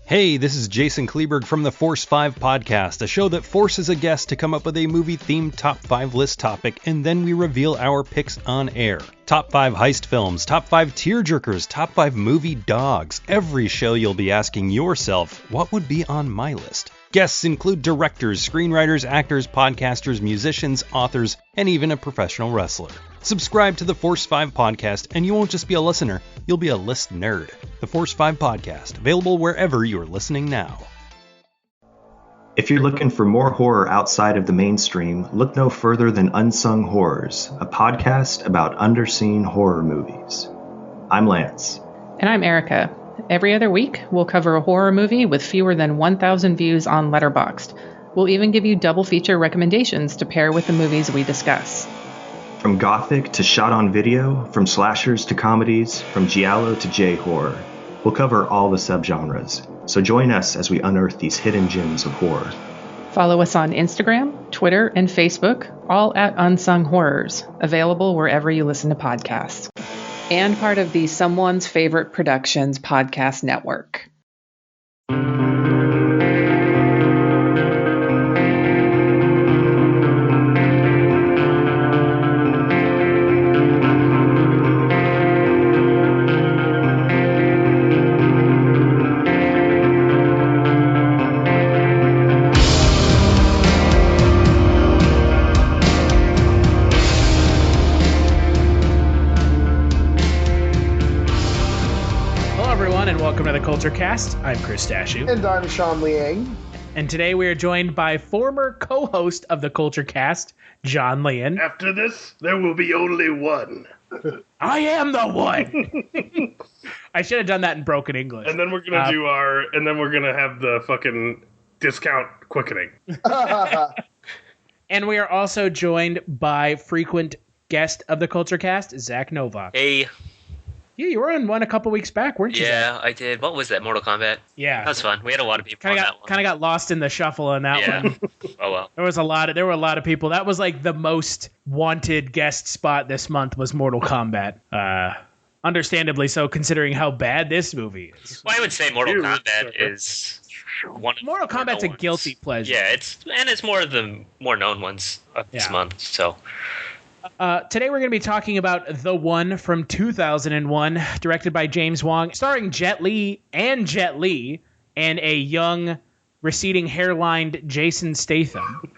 Hey, this is Jason Kleberg from the Force 5 podcast, a show that forces a guest to come up with a movie-themed top 5 list topic, and then we reveal our picks on air. Top 5 heist films, top 5 tearjerkers, top 5 movie dogs. Every show you'll be asking yourself, what would be on my list? Guests include directors, screenwriters, actors, podcasters, musicians, authors, and even a professional wrestler. Subscribe to the Force 5 podcast, and you won't just be a listener, you'll be a list nerd. The Force 5 podcast, available wherever you're listening now. If you're looking for more horror outside of the mainstream, look no further than Unsung Horrors, a podcast about underseen horror movies. I'm Lance. And I'm Erica. Every other week, we'll cover a horror movie with fewer than 1,000 views on Letterboxd. We'll even give you double feature recommendations to pair with the movies we discuss. From gothic to shot on video, from slashers to comedies, from giallo to J-horror, we'll cover all the subgenres. So join us as we unearth these hidden gems of horror. Follow us on Instagram, Twitter, and Facebook, all at Unsung Horrors, available wherever you listen to podcasts. And part of the Someone's Favorite Productions podcast network. Welcome to the Kulturecast. I'm Chris Stachiw. And I'm Sean Liang. And today we are joined by former co-host of the Kulturecast, John Lein. After this, there will be only one. I am the one! I should have done that in broken English. And then we're going to do and then we're going to have the fucking discount quickening. And we are also joined by frequent guest of the Kulturecast, Zach Nowack. Hey. Yeah, you were on one a couple weeks back, weren't you? Yeah, I did. What was that, Mortal Kombat? Yeah. That was fun. We had a lot of people on that one. Kind of got lost in the shuffle on that one. Oh, well. There were a lot of people. That was like the most wanted guest spot this month was Mortal Kombat. Understandably so, considering how bad this movie is. Well, I would say Mortal Kombat is one of Mortal Kombat's a guilty pleasure. Yeah, it's more of the more known ones of this month, so... Today we're going to be talking about The One from 2001, directed by James Wong, starring Jet Li, and a young, receding hairlined Jason Statham.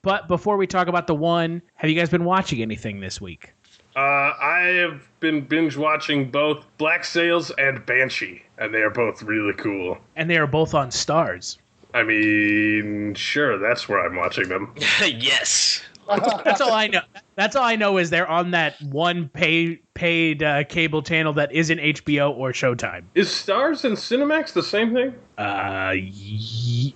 But before we talk about The One, have you guys been watching anything this week? I have been binge watching both Black Sails and Banshee, and they are both really cool. And they are both on Stars. I mean, sure, that's where I'm watching them. Yes. That's all I know. That's all I know is they're on that one paid cable channel that isn't HBO or Showtime. Is Stars and Cinemax the same thing? I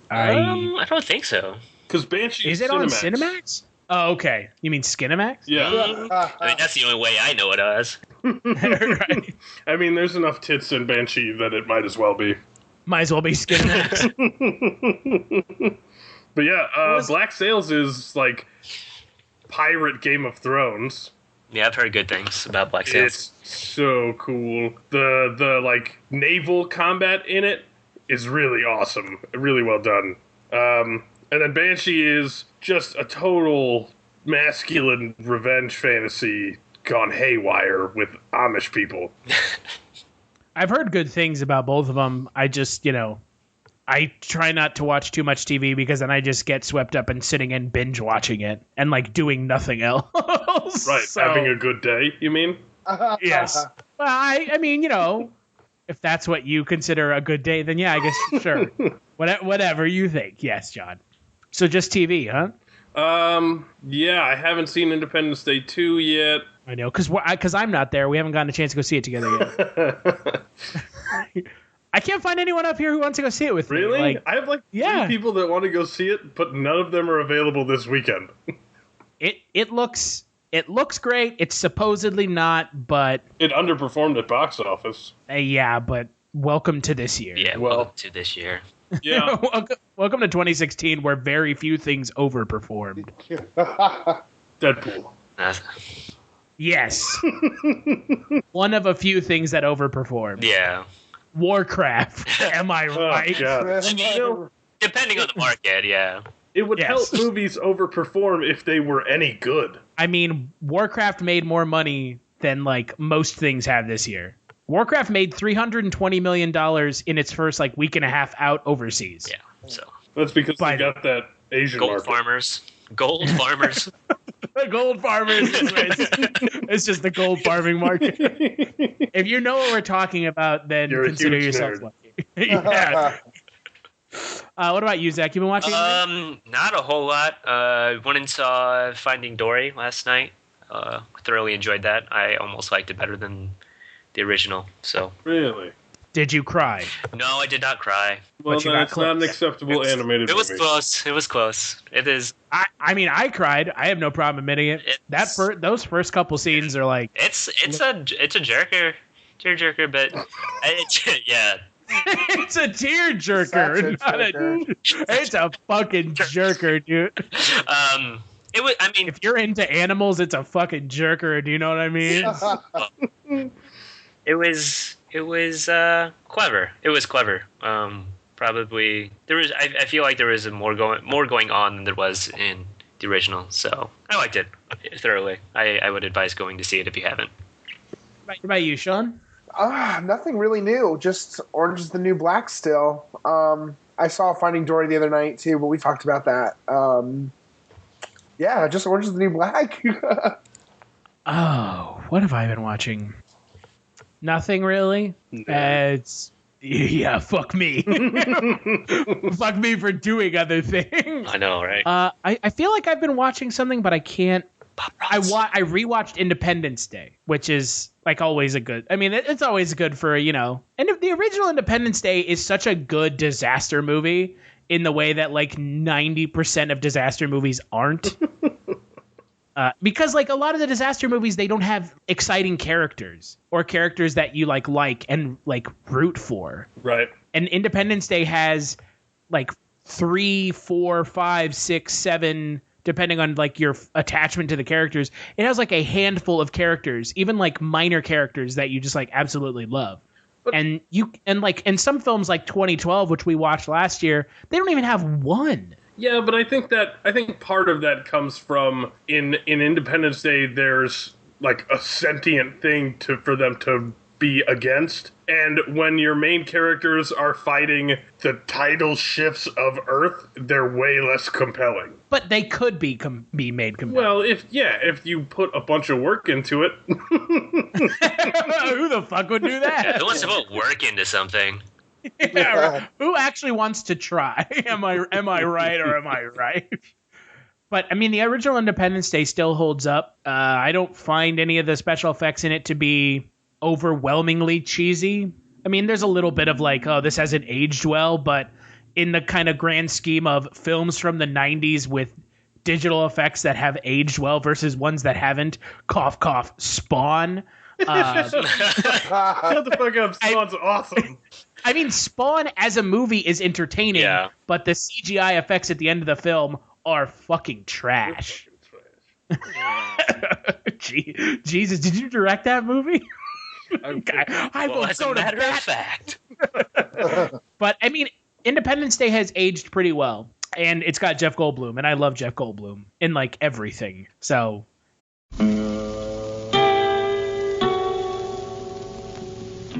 don't think so. Because Banshee is it Cinemax. On Cinemax? Oh, okay. You mean Skinemax? Yeah. I mean, that's the only way I know it as. Right. I mean, there's enough tits in Banshee that it might as well be. Might as well be Skinemax. But yeah, Black Sails is like pirate Game of Thrones. Yeah, I've heard good things about Black Sails. It's so cool. The like naval combat in it is really awesome. Really well done. And then Banshee is just a total masculine revenge fantasy gone haywire with Amish people. I've heard good things about both of them. I just, I try not to watch too much TV because then I just get swept up in sitting and binge watching it and like doing nothing else. Right, so, having a good day, you mean? Yes. Well, I mean, if that's what you consider a good day, then yeah, I guess sure. Whatever you think. Yes, John. So just TV, huh? Yeah, I haven't seen Independence Day 2 yet. I know, because I'm not there. We haven't gotten a chance to go see it together yet. I can't find anyone up here who wants to go see it with me. Really? I have three people that want to go see it, but none of them are available this weekend. It looks great. It's supposedly not, but it underperformed at box office. Yeah, but welcome to this year. Yeah, welcome to this year. Yeah. welcome to 2016, where very few things overperformed. Deadpool. Yes. One of a few things that overperformed. Yeah. Warcraft. Am I right? God. Depending on the market, yeah. It would help movies overperform if they were any good. I mean, Warcraft made more money than like most things have this year. Warcraft made $320 million in its first like week and a half out overseas. Yeah, so that's because they got that Asian gold market. Gold farmers. The gold farmers. It's just the gold farming market. If you know what we're talking about, then consider yourself lucky. Yeah. What about you, Zach? You been watching anything? Not a whole lot. Went and saw Finding Dory last night. Thoroughly enjoyed that. I almost liked it better than the original. So really, did you cry? No, I did not cry. Well, then it's not an acceptable animated movie. It was close. It was close. It is. I mean, I cried. I have no problem admitting it. Those first couple scenes are like it's a jerker, but yeah. It's a tear jerker. It's a fucking jerker, dude. It was. I mean, if you're into animals, it's a fucking jerker. Do you know what I mean? It was clever. It was clever. Probably there was. I feel like there was more going on than there was in the original. So I liked it thoroughly. I would advise going to see it if you haven't. What about you, Sean? Nothing really new. Just Orange is the New Black still. I saw Finding Dory the other night too, but we talked about that. Yeah, just Orange is the New Black. Oh, what have I been watching? Nothing really. Fuck me. Fuck me for doing other things. I know, right? I feel like I've been watching something, but I can't. I rewatched Independence Day, which is like always a good. I mean, it's always good for And the original Independence Day is such a good disaster movie in the way that like 90% of disaster movies aren't. Because like a lot of the disaster movies, they don't have exciting characters or characters that you like and like root for. Right. And Independence Day has like 3, 4, 5, 6, 7. Depending on like your attachment to the characters, it has like a handful of characters, even like minor characters that you just like absolutely love. And some films like 2012, which we watched last year, they don't even have one. Yeah, but I think part of that comes from in Independence Day, there's like a sentient thing for them to be against. And when your main characters are fighting the tidal shifts of Earth, they're way less compelling. But they could be made compelling. Well, if you put a bunch of work into it. Who the fuck would do that? Who wants to put work into something? Yeah, who actually wants to try? Am I right or am I right? But I mean, the original Independence Day still holds up. I don't find any of the special effects in it to be overwhelmingly cheesy. I mean, there's a little bit of like, oh, this hasn't aged well, but in the kind of grand scheme of films from the 90s with digital effects that have aged well versus ones that haven't, cough, cough, Spawn. Shut the fuck up. Spawn's awesome. I mean, Spawn as a movie is entertaining, but the CGI effects at the end of the film are fucking trash. Jesus, did you direct that movie? I will go to that fact. But I mean, Independence Day has aged pretty well, and it's got Jeff Goldblum, and I love Jeff Goldblum in like everything. So,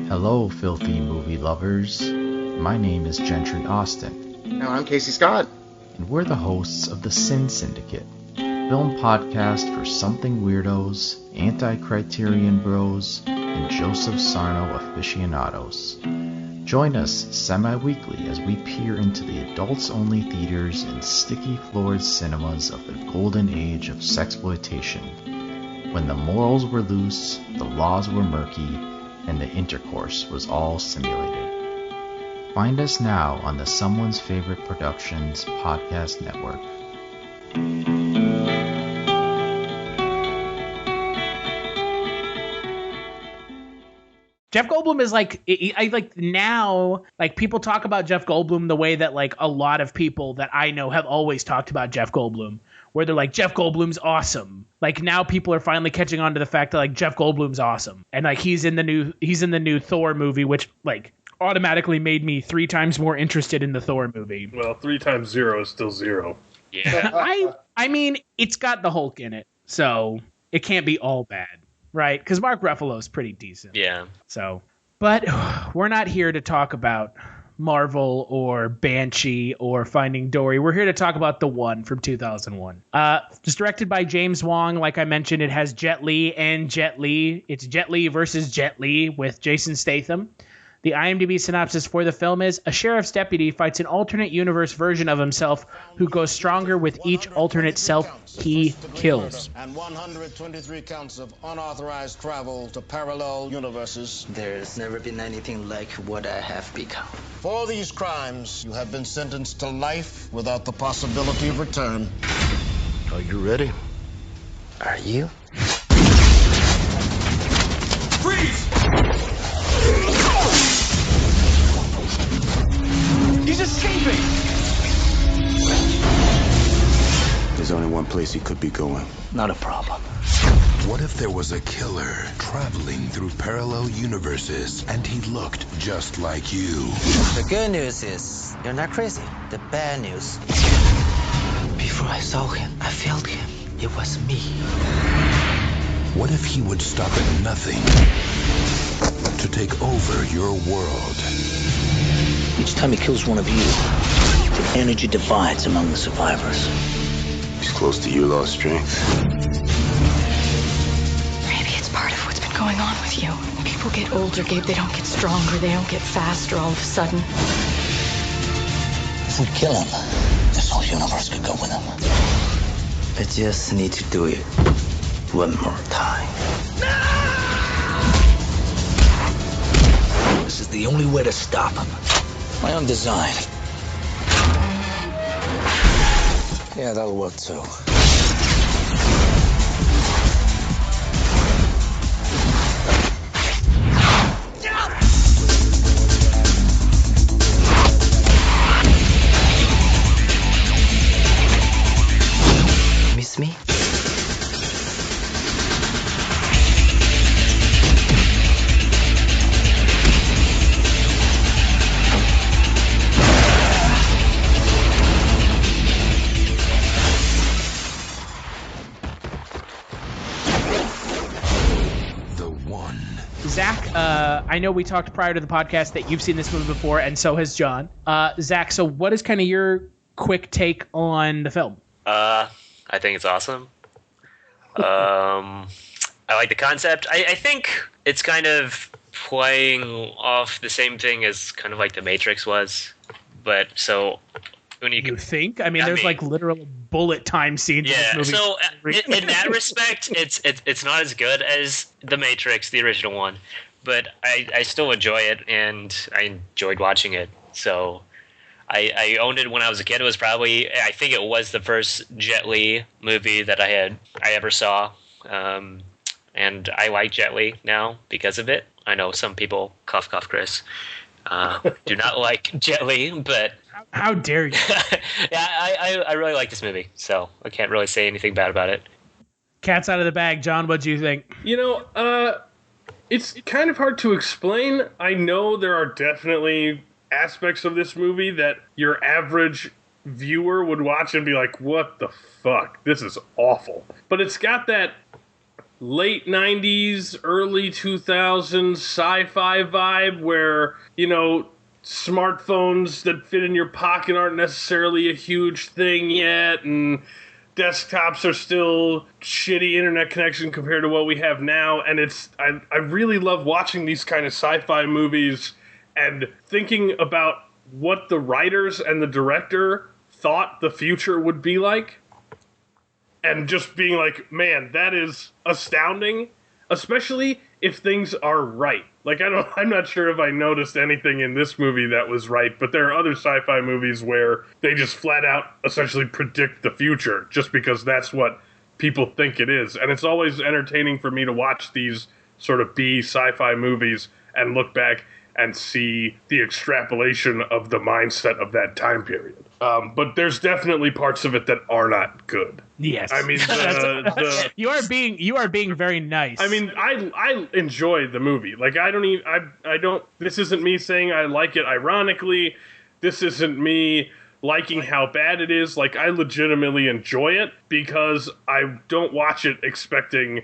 hello, filthy movie lovers. My name is Gentry Austin. And I'm Casey Scott. And we're the hosts of the Sin Syndicate, film podcast for something weirdos, anti-criterion bros, and Joseph Sarno aficionados. Join us semi-weekly as we peer into the adults-only theaters and sticky-floored cinemas of the golden age of sexploitation, when the morals were loose, the laws were murky, and the intercourse was all simulated. Find us now on the Someone's Favorite Productions podcast network. Jeff Goldblum is like, I like now, like people talk about Jeff Goldblum the way that like a lot of people that I know have always talked about Jeff Goldblum, where they're like, Jeff Goldblum's awesome. Like now people are finally catching on to the fact that like Jeff Goldblum's awesome. And like he's in the new Thor movie, which like automatically made me 3 times more interested in the Thor movie. Well, 3 times 0 is still 0. Yeah. I mean, it's got the Hulk in it, so it can't be all bad, right? Because Mark Ruffalo's pretty decent. Yeah. So, but we're not here to talk about Marvel or Banshee or Finding Dory. We're here to talk about The One from 2001. It's directed by James Wong. Like I mentioned, it has Jet Li and Jet Li. It's Jet Li versus Jet Li with Jason Statham. The IMDb synopsis for the film is, a sheriff's deputy fights an alternate universe version of himself who goes stronger with each alternate self he kills. And 123 counts of unauthorized travel to parallel universes. There's never been anything like what I have become. For these crimes, you have been sentenced to life without the possibility of return. Are you ready? Are you? Freeze! He's escaping! There's only one place he could be going. Not a problem. What if there was a killer traveling through parallel universes and he looked just like you? The good news is, you're not crazy. The bad news, before I saw him, I felt him. It was me. What if he would stop at nothing to take over your world? Each time he kills one of you, the energy divides among the survivors. He's close to Yulaw's strength. Maybe it's part of what's been going on with you. When people get older, Gabe, they don't get stronger, they don't get faster all of a sudden. If we kill him, this whole universe could go with him. I just need to do it one more time. This is the only way to stop him. My own design. Yeah, that'll work too. Miss me? Zach, I know we talked prior to the podcast that you've seen this movie before, and so has John. Zach, so what is kind of your quick take on the film? I think it's awesome. I like the concept. I think it's kind of playing off the same thing as kind of like The Matrix was. But so when you think? I mean, there's like literal bullet time scenes in this movie. So in that respect, it's not as good as The Matrix, the original one. But I still enjoy it, and I enjoyed watching it. So I owned it when I was a kid. It was probably, I think it was the first Jet Li movie that I ever saw. And I like Jet Li now because of it. I know some people, cough, cough, Chris, do not like Jet Li, but... How dare you? Yeah, I really like this movie, so I can't really say anything bad about it. Cat's out of the bag. John, what do you think? You know, it's kind of hard to explain. I know there are definitely aspects of this movie that your average viewer would watch and be like, what the fuck? This is awful. But it's got that late 90s, early 2000s sci-fi vibe where, you know, smartphones that fit in your pocket aren't necessarily a huge thing yet, and desktops are still shitty internet connection compared to what we have now. And I really love watching these kind of sci-fi movies and thinking about what the writers and the director thought the future would be like, and just being like, man, that is astounding, especially if things are right. Like, I'm not sure if I noticed anything in this movie that was right, but there are other sci-fi movies where they just flat out essentially predict the future just because that's what people think it is. And it's always entertaining for me to watch these sort of B sci-fi movies and look back and see the extrapolation of the mindset of that time period. But there's definitely parts of it that are not good. Yes, I mean, you are being very nice. I mean, I enjoy the movie. Like, I don't. This isn't me saying I like it ironically. This isn't me liking how bad it is. Like, I legitimately enjoy it because I don't watch it expecting,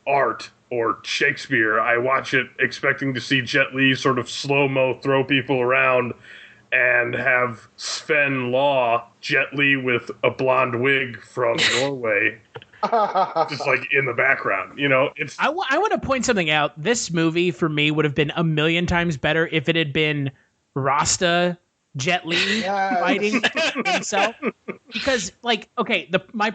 art or Shakespeare. I watch it expecting to see Jet Li sort of slow-mo throw people around and have Sven Law, Jet Li with a blonde wig from Norway, just like in the background. I want to point something out. This movie for me would have been a million times better if it had been Rasta Jet Li fighting himself. Because, like, okay, one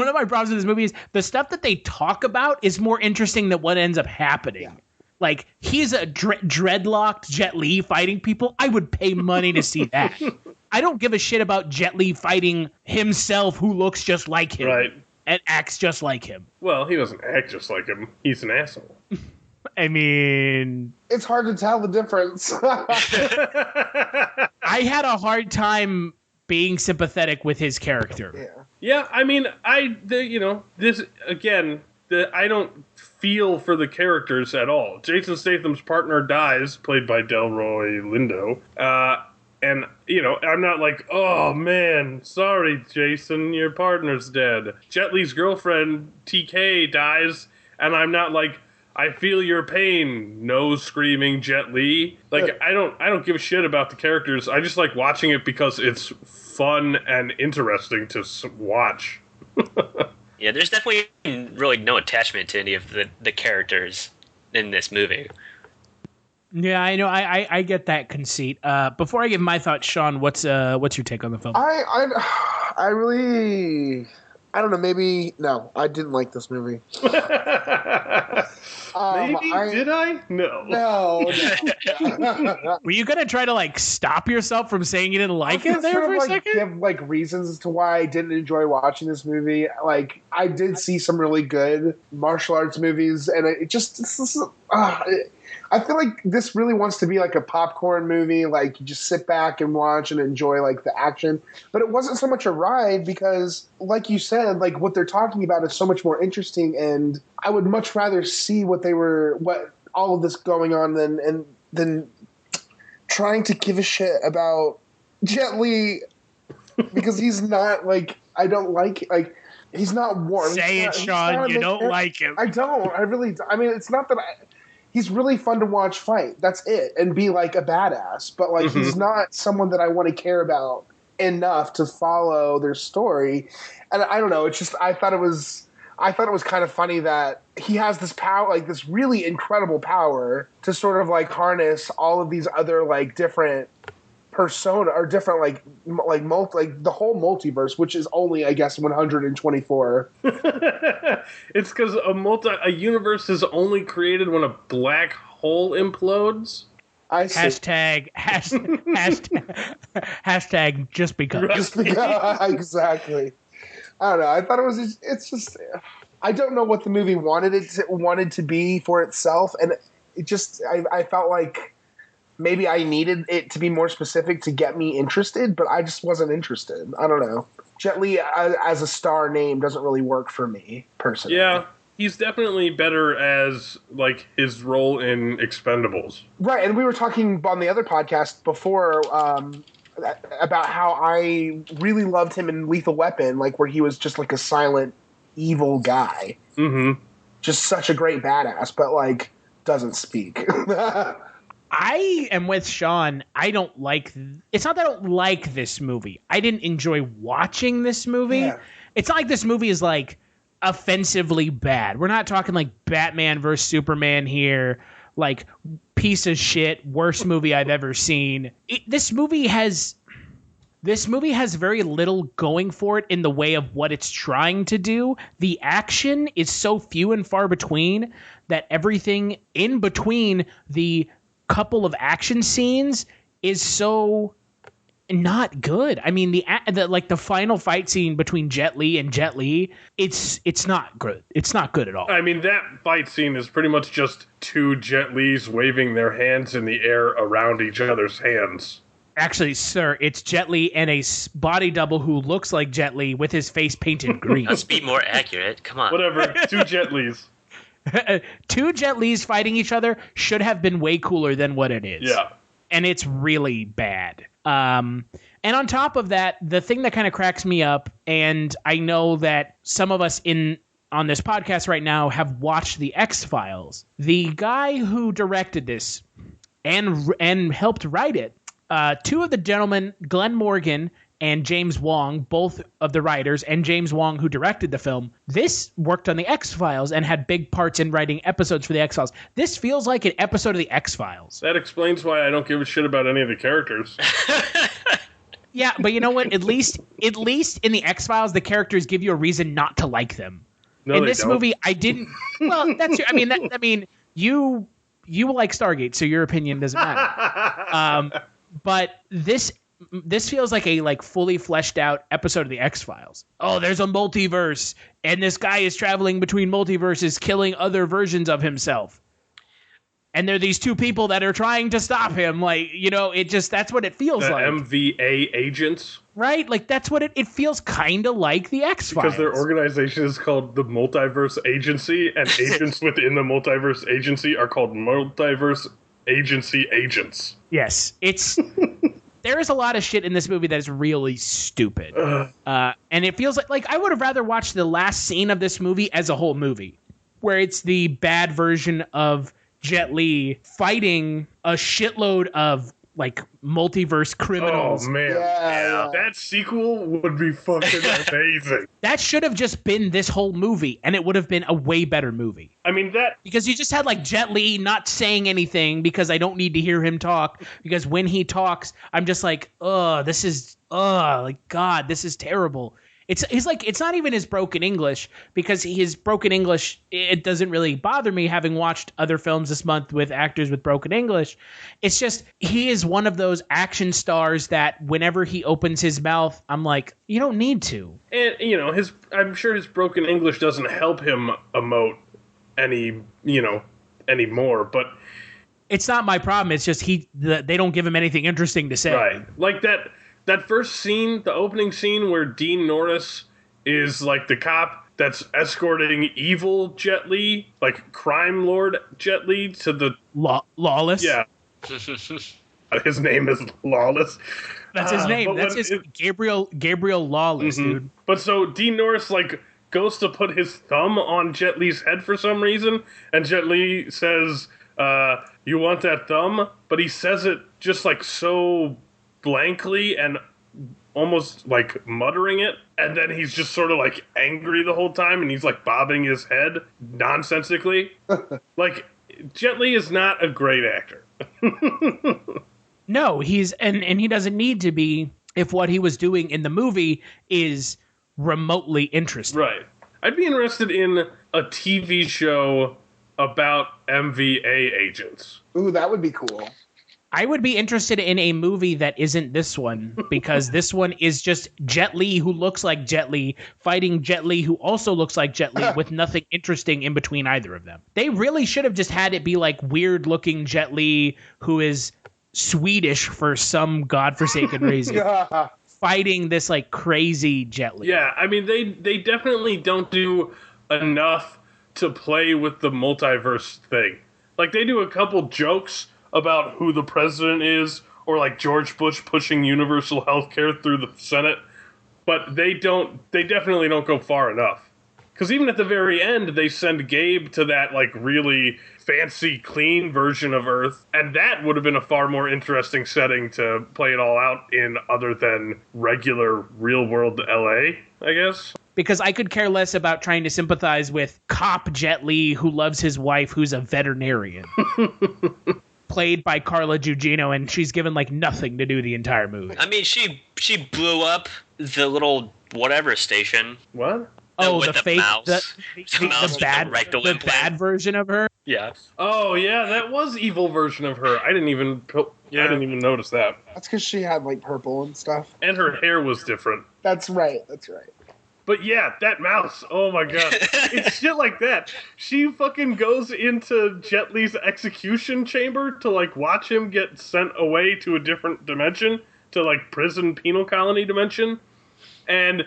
of my problems with this movie is the stuff that they talk about is more interesting than what ends up happening. Yeah. Like, he's a dreadlocked Jet Li fighting people. I would pay money to see that. I don't give a shit about Jet Li fighting himself, who looks just like him. Right. And acts just like him. Well, he doesn't act just like him. He's an asshole. I mean... It's hard to tell the difference. I had a hard time being sympathetic with his character. Yeah, I mean, this, again, I don't feel for the characters at all. Jason Statham's partner dies, played by Delroy Lindo, and, I'm not like, oh, man, sorry, Jason, your partner's dead. Jet Li's girlfriend, TK, dies, and I'm not like, I feel your pain, no screaming Jet Li. Like, I don't give a shit about the characters. I just like watching it because it's fun and interesting to watch. Yeah, there's definitely really no attachment to any of the characters in this movie. Yeah, I know. I get that conceit. Before I give my thoughts, Sean, what's your take on the film? I really, I don't know. Maybe no, I didn't like this movie. Did I? No. Were you gonna try to like stop yourself from saying you didn't like it there for a second? Give like reasons as to why I didn't enjoy watching this movie. Like, I did see some really good martial arts movies, and I feel like this really wants to be like a popcorn movie. Like, you just sit back and watch and enjoy like the action. But it wasn't so much a ride because, like you said, like what they're talking about is so much more interesting, and I would much rather see what all of this going on than trying to give a shit about Jet Li because he's not like, I don't like he's not warm. Say it, Sean. You don't like him. I don't. I really. I mean, it's not that he's really fun to watch fight. That's it. And be like a badass. But like, he's not someone that I want to care about enough to follow their story. And I don't know. It's just, I thought it was kind of funny that he has this power, like this really incredible power to sort of like harness all of these other like different persona or different like the whole multiverse, which is only, I guess, 124. It's because a universe is only created when a black hole implodes. I see. Hashtag just because. Just because. Exactly. I don't know. I thought it's just, I don't know what the movie wanted to be for itself, and it just, I felt like maybe I needed it to be more specific to get me interested, but I just wasn't interested. I don't know. Jet Li as a star name doesn't really work for me, personally. Yeah, he's definitely better as, like, his role in Expendables. Right, and we were talking on the other podcast before about how I really loved him in Lethal Weapon, like, where he was just, like, a silent, evil guy. Mm-hmm. Just such a great badass, but, like, doesn't speak. I am with Sean. It's not that I don't like this movie. I didn't enjoy watching this movie. Yeah. It's not like this movie is like offensively bad. We're not talking like Batman versus Superman here, like piece of shit, worst movie I've ever seen. This movie has very little going for it in the way of what it's trying to do. The action is so few and far between that everything in between the couple of action scenes is so not good. I mean, the final fight scene between Jet Li and Jet Li, it's not good. It's not good at all. I mean, that fight scene is pretty much just two Jet Lis waving their hands in the air around each other's hands. Actually, sir, it's Jet Li and a body double who looks like Jet Li with his face painted green. Let's be more accurate. Come on. Whatever. Two Jet Lis. Two Jet Lis fighting each other should have been way cooler than what it is. Yeah. And it's really bad. And on top of that, the thing that kind of cracks me up, and I know that some of us on this podcast right now have watched The X-Files. The guy who directed this and helped write it, two of the gentlemen, Glenn Morgan and James Wong, both of the writers, and James Wong, who directed the film, this worked on The X-Files and had big parts in writing episodes for The X-Files. This feels like an episode of The X-Files. That explains why I don't give a shit about any of the characters. Yeah, but you know what? At least in The X-Files, the characters give you a reason not to like them. No, in this don't. movie, I didn't. Well, that's. You like Stargate, so your opinion doesn't matter. But this feels like a fully fleshed out episode of The X-Files. Oh, there's a multiverse, and this guy is traveling between multiverses, killing other versions of himself. And there are these two people that are trying to stop him. That's what it feels the like. MVA agents. Right? That's what it feels kind of like The X-Files. Because their organization is called the Multiverse Agency, and agents within the Multiverse Agency are called Multiverse Agency agents. Yes. There is a lot of shit in this movie that is really stupid. And it feels like I would have rather watched the last scene of this movie as a whole movie, where it's the bad version of Jet Li fighting a shitload of multiverse criminals. Oh man, yeah. That sequel would be fucking amazing. That should have just been this whole movie, and it would have been a way better movie. I mean because you just had Jet Li not saying anything because I don't need to hear him talk, because when he talks, I'm just God, this is terrible. It's not even his broken English, because his broken English, it doesn't really bother me, having watched other films this month with actors with broken English. It's just, he is one of those action stars that whenever he opens his mouth, I'm like, you don't need to. And I'm sure his broken English doesn't help him emote anymore, but it's not my problem. It's just they don't give him anything interesting to say. Right. Like that first scene, the opening scene where Dean Norris is the cop that's escorting evil Jet Li, crime lord Jet Li, to the Lawless. Yeah. His name is Lawless. That's his name. That's Gabriel Lawless, dude. But so Dean Norris goes to put his thumb on Jet Li's head for some reason, and Jet Li says, "You want that thumb?" But he says it just so blankly and almost muttering it, and then he's just sort of angry the whole time, and he's bobbing his head nonsensically. Jet Li is not a great actor. No, and he doesn't need to be if what he was doing in the movie is remotely interesting. Right. I'd be interested in a TV show about MVA agents. Ooh, that would be cool. I would be interested in a movie that isn't this one, because this one is just Jet Li, who looks like Jet Li, fighting Jet Li, who also looks like Jet Li, with nothing interesting in between either of them. They really should have just had it be weird-looking Jet Li, who is Swedish for some godforsaken reason, fighting this crazy Jet Li. Yeah, I mean, they definitely don't do enough to play with the multiverse thing. They do a couple jokes about who the president is, or George Bush pushing universal health care through the Senate, but they definitely don't go far enough. Because even at the very end, they send Gabe to that really fancy, clean version of Earth, and that would have been a far more interesting setting to play it all out in, other than regular real-world LA, I guess. Because I could care less about trying to sympathize with cop Jet Li, who loves his wife, who's a veterinarian. Played by Carla Gugino, and she's given nothing to do the entire movie. I mean, she blew up the little whatever station. What? Oh, the fake, mouse. the bad version of her. Yeah. Oh yeah, that was evil version of her. I didn't even I didn't even notice that. That's because she had like purple and stuff. And her hair was different. That's right. But yeah, that mouse, oh my god. It's shit like that. She fucking goes into Jet Li's execution chamber to, like, watch him get sent away to a different dimension, to, like, prison penal colony dimension. And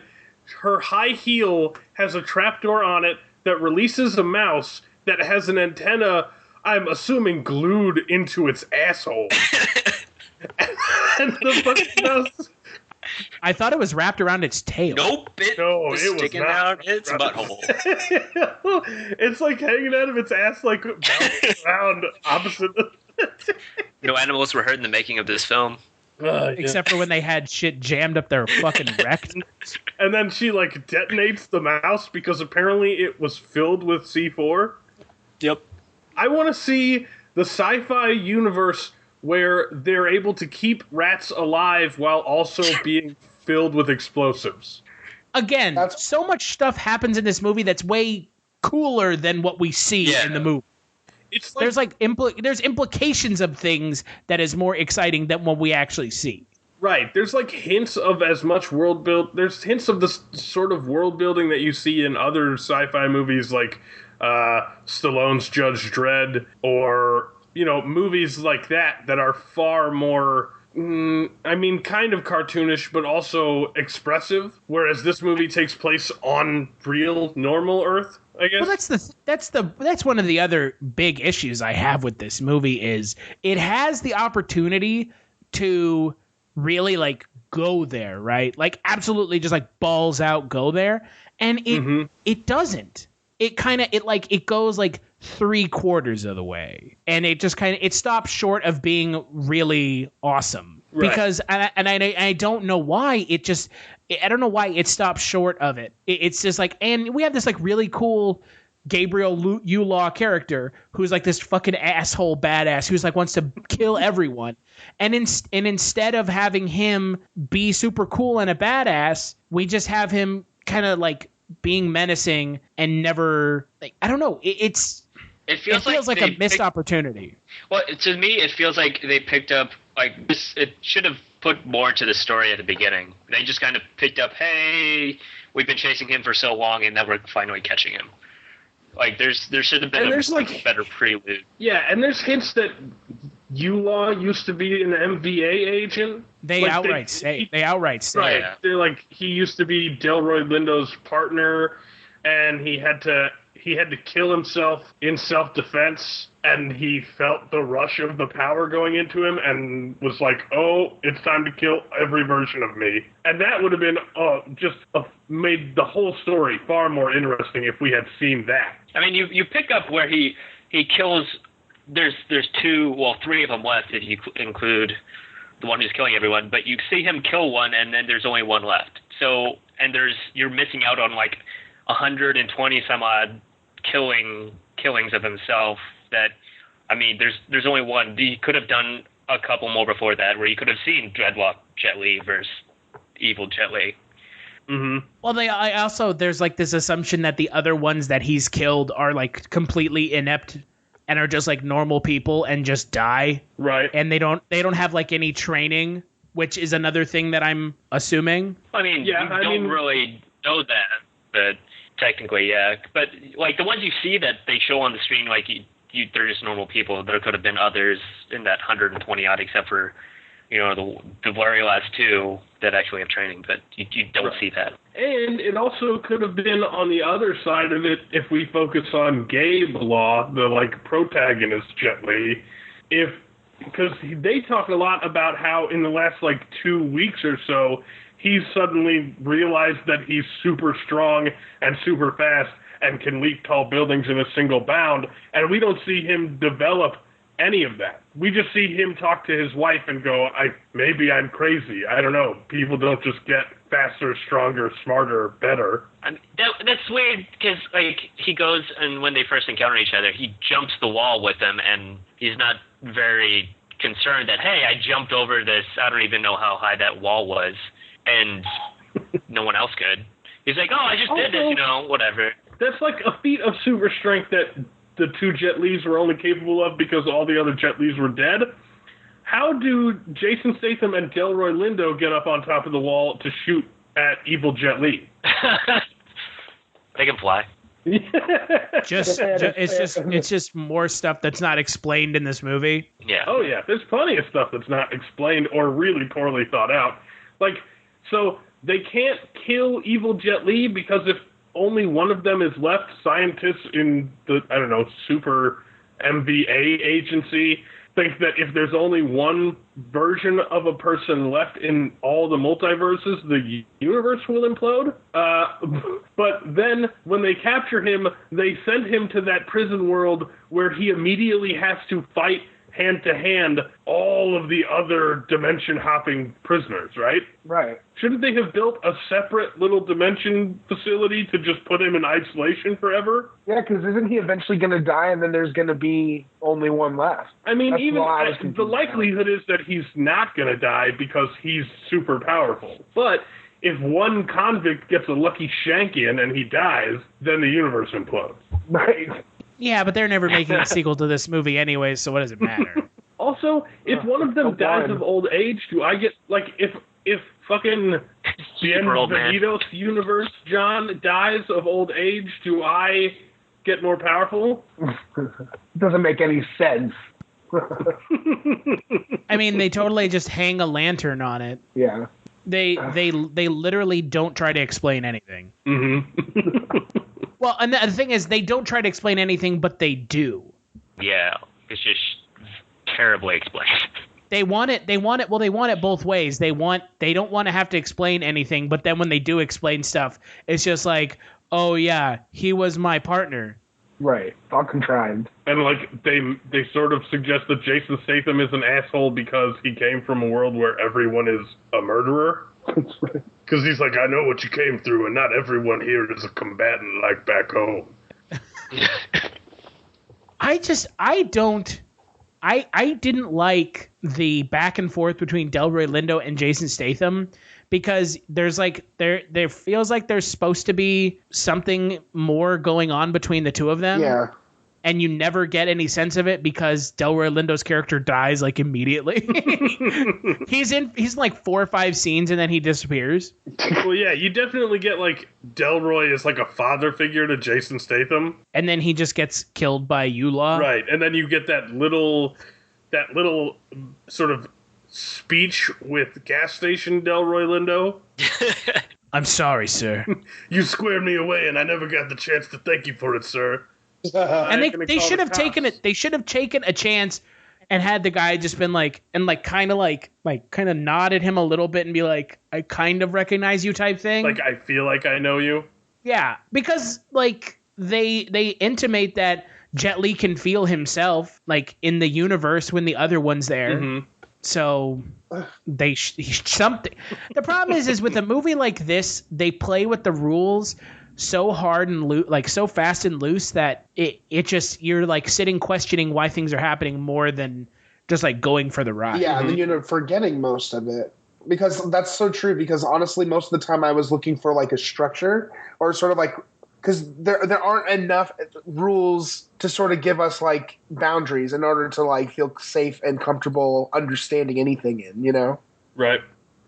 her high heel has a trapdoor on it that releases a mouse that has an antenna, I'm assuming, glued into its asshole. And the fucking mouse... I thought it was wrapped around its tail. Nope, it was sticking out its butthole. It's like hanging out of its ass, like around opposite. No animals were hurt in the making of this film. Except for when they had shit jammed up their fucking rectum. And then she, like, detonates the mouse because apparently it was filled with C4. Yep. I want to see the sci-fi universe where they're able to keep rats alive while also being filled with explosives. Again, so much stuff happens in this movie that's way cooler than what we see in the movie. It's like, there's implications of things that is more exciting than what we actually see. Right. There's like hints of as much world build. There's hints of the sort of world building that you see in other sci-fi movies, like Stallone's Judge Dredd, or, you know, movies like that are far more, kind of cartoonish, but also expressive. Whereas this movie takes place on real, normal Earth, I guess. Well, that's one of the other big issues I have with this movie is it has the opportunity to really, like, go there, right? Like, absolutely just, like, balls out go there. And it doesn't. It goes, like, 3/4 of the way, and it just it stops short of being really awesome. Right. Because I don't know why I don't know why it stops short of it. It's just like, and we have this, like, really cool Gabriel Yulaw character who's like this fucking asshole badass who's like wants to kill everyone, and instead of having him be super cool and a badass, we just have him kind of like being menacing and never, like, I don't know. It feels like a missed opportunity. Well, to me, it feels like they picked up, like, this. It should have put more into the story at the beginning. They just kind of picked up, hey, we've been chasing him for so long, and now we're finally catching him. Like, there should have been a better prelude. Yeah, and there's hints that Yulaw used to be an MVA agent. They outright say. Right. Yeah. They're like, he used to be Delroy Lindo's partner, and he had to kill himself in self-defense, and he felt the rush of the power going into him and was like, oh, it's time to kill every version of me. And that would have been made the whole story far more interesting if we had seen that. I mean, you pick up where he kills, there's three of them left if you include the one who's killing everyone, but you see him kill one and then there's only one left. So, and you're missing out on like 120 some odd killings of himself. That, I mean, there's only one. He could have done a couple more before that, where you could have seen Dreadlock Jet Li versus evil Jet Li. Mm-hmm. Well, there's like this assumption that the other ones that he's killed are like completely inept and are just like normal people and just die. Right. And they don't have like any training, which is another thing that I'm assuming. I mean, you don't really know that, but technically, yeah. But like the ones you see that they show on the screen, like they're just normal people. There could have been others in that 120 odd, except for, you know, the very last two that actually have training, but you don't see that. And it also could have been on the other side of it if we focus on Gabe Law, the like protagonist Jet Li, because they talk a lot about how in the last like 2 weeks or so he's suddenly realized that he's super strong and super fast and can leap tall buildings in a single bound, and we don't see him develop any of that. We just see him talk to his wife and go, maybe I'm crazy. I don't know. People don't just get faster, stronger, smarter, better. That's weird, because like he goes, and when they first encounter each other, he jumps the wall with them, and he's not very concerned that, hey, I jumped over this, I don't even know how high that wall was, and no one else could. He's like, I just did this, whatever. That's like a feat of super strength that the two Jet Lis were only capable of because all the other Jet Lis were dead. how do Jason Statham and Delroy Lindo get up on top of the wall to shoot at evil Jet Li? They can fly. It's just more stuff that's not explained in this movie. Yeah. Oh yeah, there's plenty of stuff that's not explained or really poorly thought out. Like, so they can't kill evil Jet Li because if only one of them is left, scientists in the, I don't know, super MVA agency think that if there's only one version of a person left in all the multiverses, the universe will implode. But then when they capture him, they send him to that prison world where he immediately has to fight hand-to-hand all of the other dimension-hopping prisoners, right? Right. Shouldn't they have built a separate little dimension facility to just put him in isolation forever? Yeah, because isn't he eventually going to die and then there's going to be only one left? I mean, That's even why I was the likelihood is that he's not going to die because he's super powerful. But if one convict gets a lucky shank in and he dies, then the universe implodes. Right. Yeah, but they're never making a sequel to this movie anyway, so what does it matter? Also, if one of them dies of old age, do I get, like, if fucking Bienvenidos universe John dies of old age, do I get more powerful? Doesn't make any sense. I mean, they totally just hang a lantern on it. Yeah. They literally don't try to explain anything. Mm-hmm. Well, and the thing is, they don't try to explain anything, but they do. Yeah, it's just terribly explained. They want it both ways. They don't want to have to explain anything, but then when they do explain stuff, it's just like, oh yeah, he was my partner. Right. All contrived. And like they sort of suggest that Jason Statham is an asshole because he came from a world where everyone is a murderer. That's right. Because he's like, I know what you came through, and not everyone here is a combatant like back home. I didn't like the back and forth between Delroy Lindo and Jason Statham because there's like there feels like there's supposed to be something more going on between the two of them. Yeah. And you never get any sense of it because Delroy Lindo's character dies like immediately. he's in like 4 or 5 scenes and then he disappears. Well, yeah, you definitely get like Delroy is like a father figure to Jason Statham, and then he just gets killed by Yulaw. Right, and then you get that little sort of speech with gas station Delroy Lindo. I'm sorry, sir. You squared me away, and I never got the chance to thank you for it, sir. And they should have taken it. They should have taken a chance and had the guy just been like, and like kind of nod at him a little bit and be like, I kind of recognize you type thing. Like, I feel like I know you. Yeah, because like they intimate that Jet Li can feel himself like in the universe when the other one's there. Mm-hmm. So something. The problem is with a movie like this, they play with the rules so hard and so fast and loose that it just, you're like sitting questioning why things are happening more than just like going for the ride. Yeah, and then you're forgetting most of it. Because that's so true, because honestly most of the time I was looking for like a structure or sort of like, because there aren't enough rules to sort of give us like boundaries in order to like feel safe and comfortable understanding anything in, you know? Right.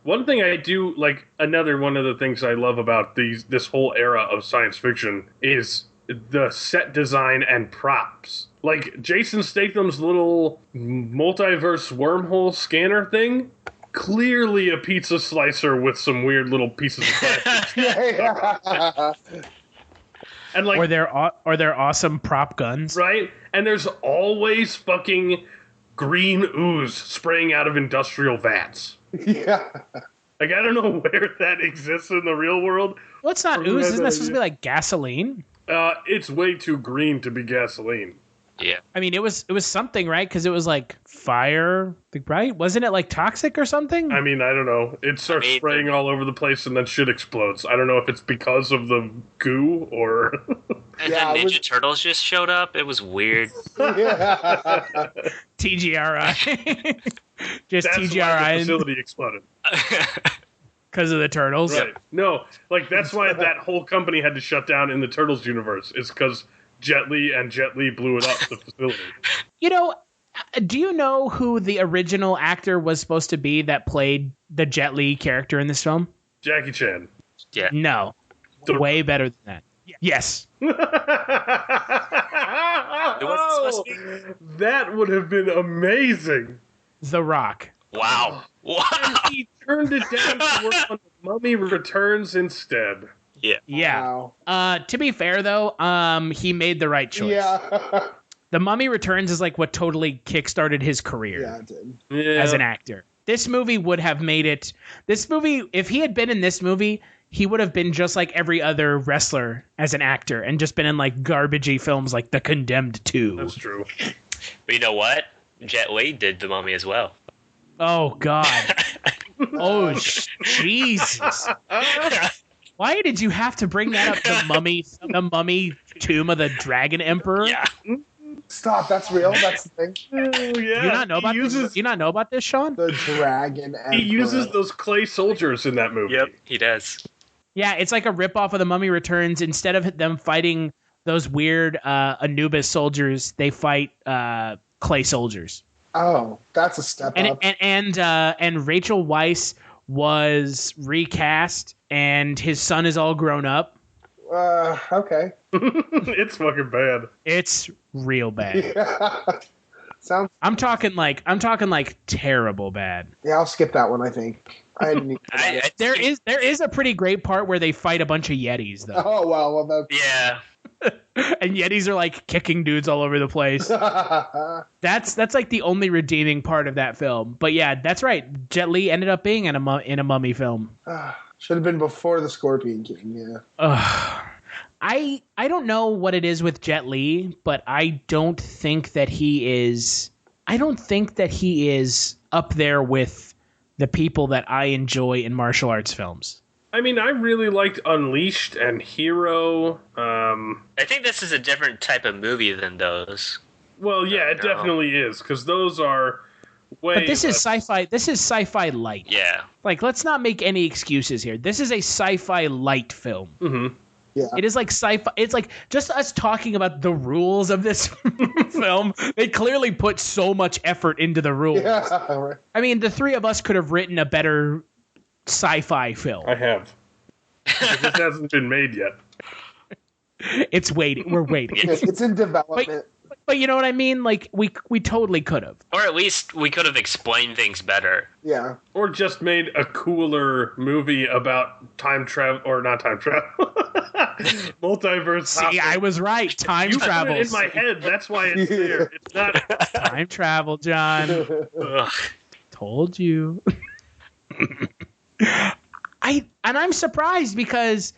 One thing I do, like, another one of the things I love about this whole era of science fiction is the set design and props. Like, Jason Statham's little multiverse wormhole scanner thing, clearly a pizza slicer with some weird little pieces of plastic. And like, or their awesome prop guns. Right? And there's always fucking green ooze spraying out of industrial vats. Yeah. Like, I don't know where that exists in the real world. Well, it's not ooze. Isn't that supposed to be like gasoline? It's way too green to be gasoline. Yeah. I mean, it was something, right? Because it was like fire, right? Wasn't it like toxic or something? I mean, I don't know. It starts spraying all over the place and then shit explodes. I don't know if it's because of the goo or... And then Ninja Turtles just showed up. It was weird. TGRI. Just that's TGRI. Why the facility exploded. Because of the Turtles? Right. No, like, that's why that whole company had to shut down in the Turtles universe. Is because Jet Li blew it up, the facility. You know, Do you know who the original actor was supposed to be that played the Jet Li character in this film? Jackie Chan. Yeah. No. Way better than that. Yes. That would have been amazing. The Rock. Wow. Wow. And he turned it down to work on The Mummy Returns instead. Yeah. Yeah. Wow. To be fair, though, he made the right choice. Yeah. The Mummy Returns is like what totally kickstarted his career Yeah, it did. as an actor. This movie would have made it. This movie, if he had been in this movie, he would have been just like every other wrestler as an actor and just been in like garbagey films like The Condemned 2. That's true. But you know what? Jet Li did The Mummy as well. Oh, God. Oh, Jesus. Why did you have to bring that up? The Mummy Tomb of the Dragon Emperor? Yeah. Stop. That's real. That's the thing. Oh, yeah. Do you not know about this? Do you not know about this, Sean? The Dragon Emperor. He uses those clay soldiers in that movie. Yep, he does. Yeah, it's like a ripoff of The Mummy Returns. Instead of them fighting those weird Anubis soldiers, they fight clay soldiers. Oh, that's a step up. And Rachel Weisz was recast, and his son is all grown up. Okay. It's fucking bad. It's real bad. Yeah. Sounds. I'm talking like terrible bad. Yeah, I'll skip that one. I think. There is a pretty great part where they fight a bunch of Yetis though. Oh well, that's. Yeah. And Yetis are like kicking dudes all over the place. That's like the only redeeming part of that film. But yeah, that's right. Jet Li ended up being in a mummy film. Should have been before the Scorpion King. Yeah. I don't know what it is with Jet Li, but I don't think that he is up there with the people that I enjoy in martial arts films. I mean, I really liked Unleashed and Hero. I think this is a different type of movie than those. Well, yeah, it definitely is, because those are way. But this is sci-fi. This is sci-fi light. Yeah. Like, let's not make any excuses here. This is a sci-fi light film. Mm-hmm. Yeah. It is like sci-fi. It's like just us talking about the rules of this film. They clearly put so much effort into the rules. Yeah, right. I mean, the three of us could have written a better sci-fi film. I have. It hasn't been made yet. It's waiting. We're waiting. It's in development. But you know what I mean? Like, we totally could have. Or at least we could have explained things better. Yeah. Or just made a cooler movie about time travel, or not time travel. Multiverse. See, I was right. Time travel. Put it in my head. That's why it's there. It's not time travel, John. Told you. I'm surprised because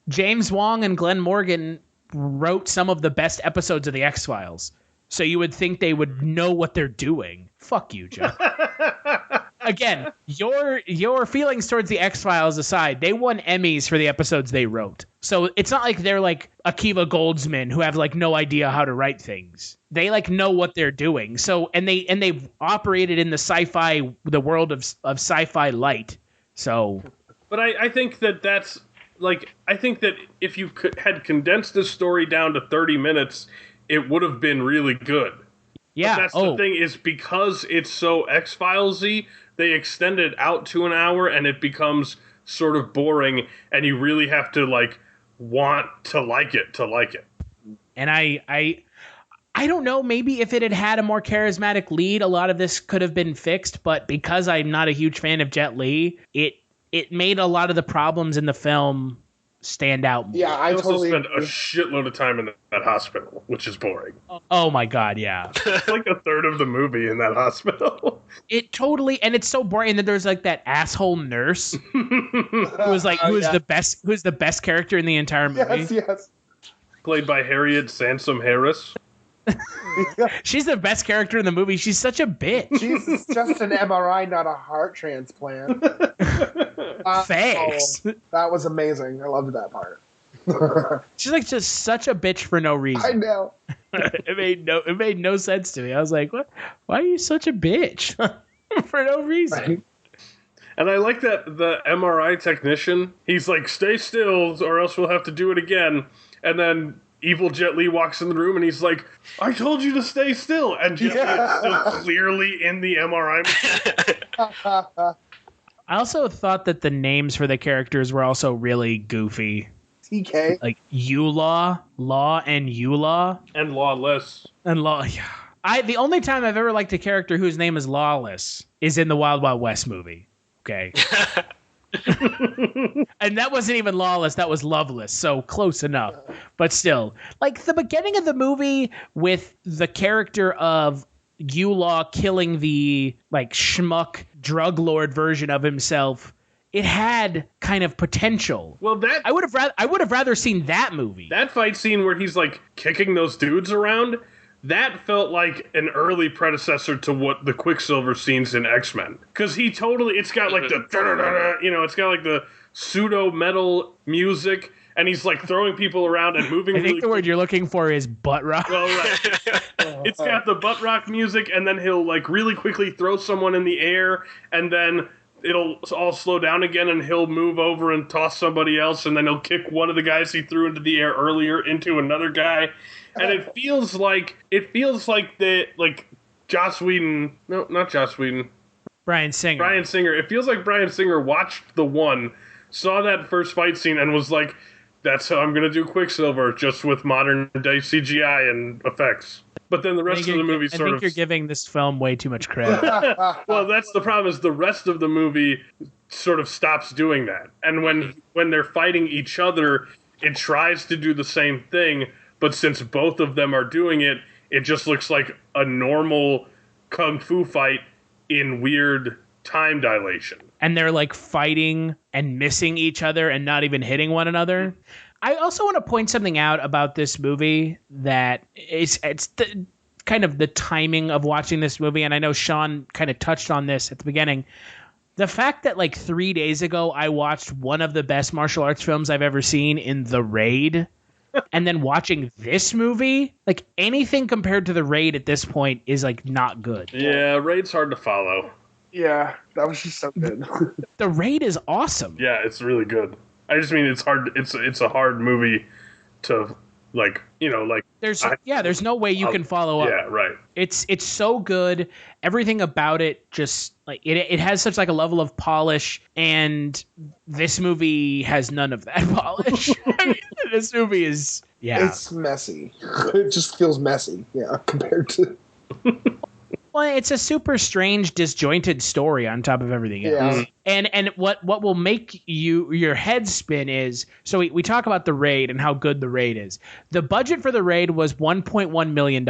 James Wong and Glenn Morgan wrote some of the best episodes of the X-Files. So you would think they would know what they're doing. Fuck you, John. Again, your feelings towards the X-Files aside, they won Emmys for the episodes they wrote. So it's not like they're like Akiva Goldsman who have like no idea how to write things. They like know what they're doing. So and they've operated in the world of sci-fi light. So, but I think that's like, I think that if you had condensed this story down to 30 minutes, it would have been really good. Yeah. But that's the thing, is because it's so X-Files-y, they extend it out to an hour and it becomes sort of boring, and you really have to like want to like it to like it. And I don't know, maybe if it had had a more charismatic lead, a lot of this could have been fixed, but because I'm not a huge fan of Jet Li, it made a lot of the problems in the film stand out more. Yeah, I totally spent a shitload of time in that hospital, which is boring. Oh my god, yeah. It's like a third of the movie in that hospital. It totally, and it's so boring. And then there's like that asshole nurse who's the best character in the entire movie. Yes. Played by Harriet Sansom Harris. She's the best character in the movie. She's such a bitch. She's just an MRI, not a heart transplant. Thanks. That was amazing. I loved that part. She's like just such a bitch for no reason. I know. It made no sense to me. I was like, what? Why are you such a bitch? For no reason. Right. And I like that the MRI technician, he's like, stay still or else we'll have to do it again. And then evil Jet Li walks in the room and he's like, I told you to stay still. And Jet Li is still clearly in the MRI machine. I also thought that the names for the characters were also really goofy. TK. Like Yulaw, Law, and Yulaw. And Lawless. And Law. The only time I've ever liked a character whose name is Lawless is in the Wild Wild West movie. Okay. And that wasn't even Lawless, that was Loveless, so close enough. But still, like the beginning of the movie with the character of Yulaw killing the like schmuck drug lord version of himself, it had kind of potential. Well, that I would have rather seen that movie. That fight scene where he's like kicking those dudes around, that felt like an early predecessor to what the Quicksilver scenes in X-Men. Because it's got like the, it's got like the pseudo metal music, and he's like throwing people around and moving. I think the word you're looking for is butt rock. Well, right. It's got the butt rock music, and then he'll like really quickly throw someone in the air, and then it'll all slow down again, and he'll move over and toss somebody else, and then he'll kick one of the guys he threw into the air earlier into another guy. And it feels like Joss Whedon. No, not Joss Whedon. Brian Singer. It feels like Brian Singer watched The One, saw that first fight scene, and was like, that's how I'm going to do Quicksilver, just with modern day CGI and effects. But then the rest of the movie I think you're giving this film way too much credit. Well, that's the problem, is the rest of the movie sort of stops doing that. And when they're fighting each other, it tries to do the same thing, but since both of them are doing it, it just looks like a normal kung fu fight in weird time dilation. And they're like fighting and missing each other and not even hitting one another. I also want to point something out about this movie that it's the kind of the timing of watching this movie. And I know Sean kind of touched on this at the beginning. The fact that like 3 days ago, I watched one of the best martial arts films I've ever seen in The Raid. And then watching this movie, like anything compared to The Raid at this point is like not good. Yeah, Raid's hard to follow. Yeah, that was just so good. The Raid is awesome. Yeah, it's really good. I just mean it's hard. It's a hard movie to There's no way you can follow up. Yeah, right. It's so good. Everything about it just like it has such like a level of polish, and this movie has none of that polish. I mean, this movie is it's messy. It just feels messy. Yeah, compared to. Well, it's a super strange, disjointed story on top of everything else. Yeah. And what will make your head spin is, so we talk about The Raid and how good The Raid is. The budget for The Raid was $1.1 million.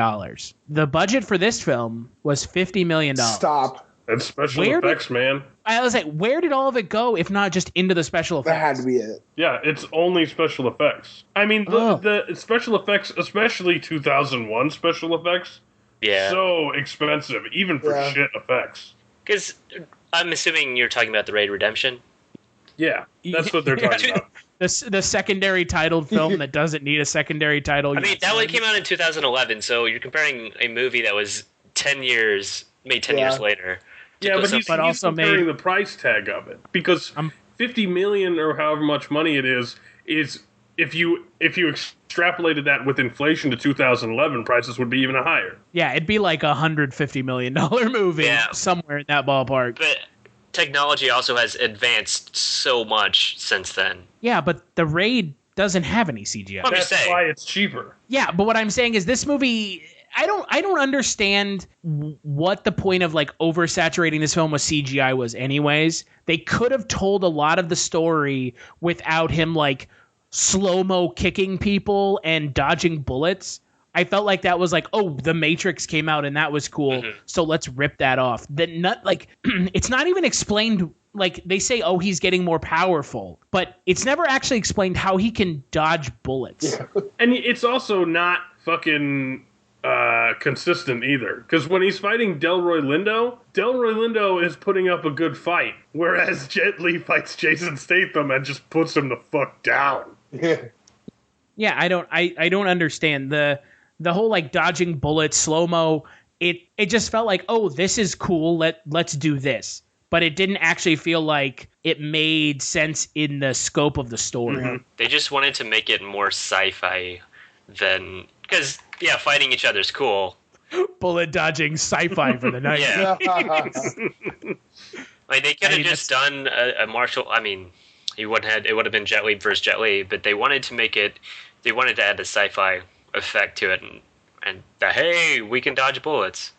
The budget for this film was $50 million. Stop. That's special effects, man. I was like, where did all of it go if not just into the special effects? That had to be it. Yeah, it's only special effects. I mean, the special effects, especially 2001 special effects, so expensive, even for shit effects. Because I'm assuming you're talking about The Raid Redemption. Yeah, that's what they're talking about. The secondary titled film that doesn't need a secondary title. I mean, that one came out in 2011, so you're comparing a movie that was 10 years, made 10 years later. Yeah, but he's also comparing the price tag of it. Because $50 million or however much money it is if you extrapolated that with inflation to 2011, prices would be even higher. Yeah, it'd be like $150 million movie somewhere in that ballpark. But technology also has advanced so much since then. Yeah, but The Raid doesn't have any CGI. That's why it's cheaper. Yeah, but what I'm saying is this movie, I don't understand what the point of like oversaturating this film with CGI was anyways. They could have told a lot of the story without him like slow-mo kicking people and dodging bullets. I felt like that was like, oh, The Matrix came out and that was cool, so let's rip that off. It's not even explained. Like, they say, oh, he's getting more powerful, but it's never actually explained how he can dodge bullets. Yeah. And it's also not fucking consistent either, because when he's fighting Delroy Lindo is putting up a good fight, whereas Jet Li fights Jason Statham and just puts him the fuck down. Yeah, I don't understand the whole like dodging bullets, slow-mo. It just felt like, oh, this is cool, let's do this. But it didn't actually feel like it made sense in the scope of the story. They just wanted to make it more sci-fi then because fighting each other's cool. Bullet dodging sci-fi for the night. Yeah. Like they could have just done a martial. I mean, it would have been Jet Li versus Jet Li, but they wanted to make it. They wanted to add a sci-fi effect to it, and that hey, we can dodge bullets.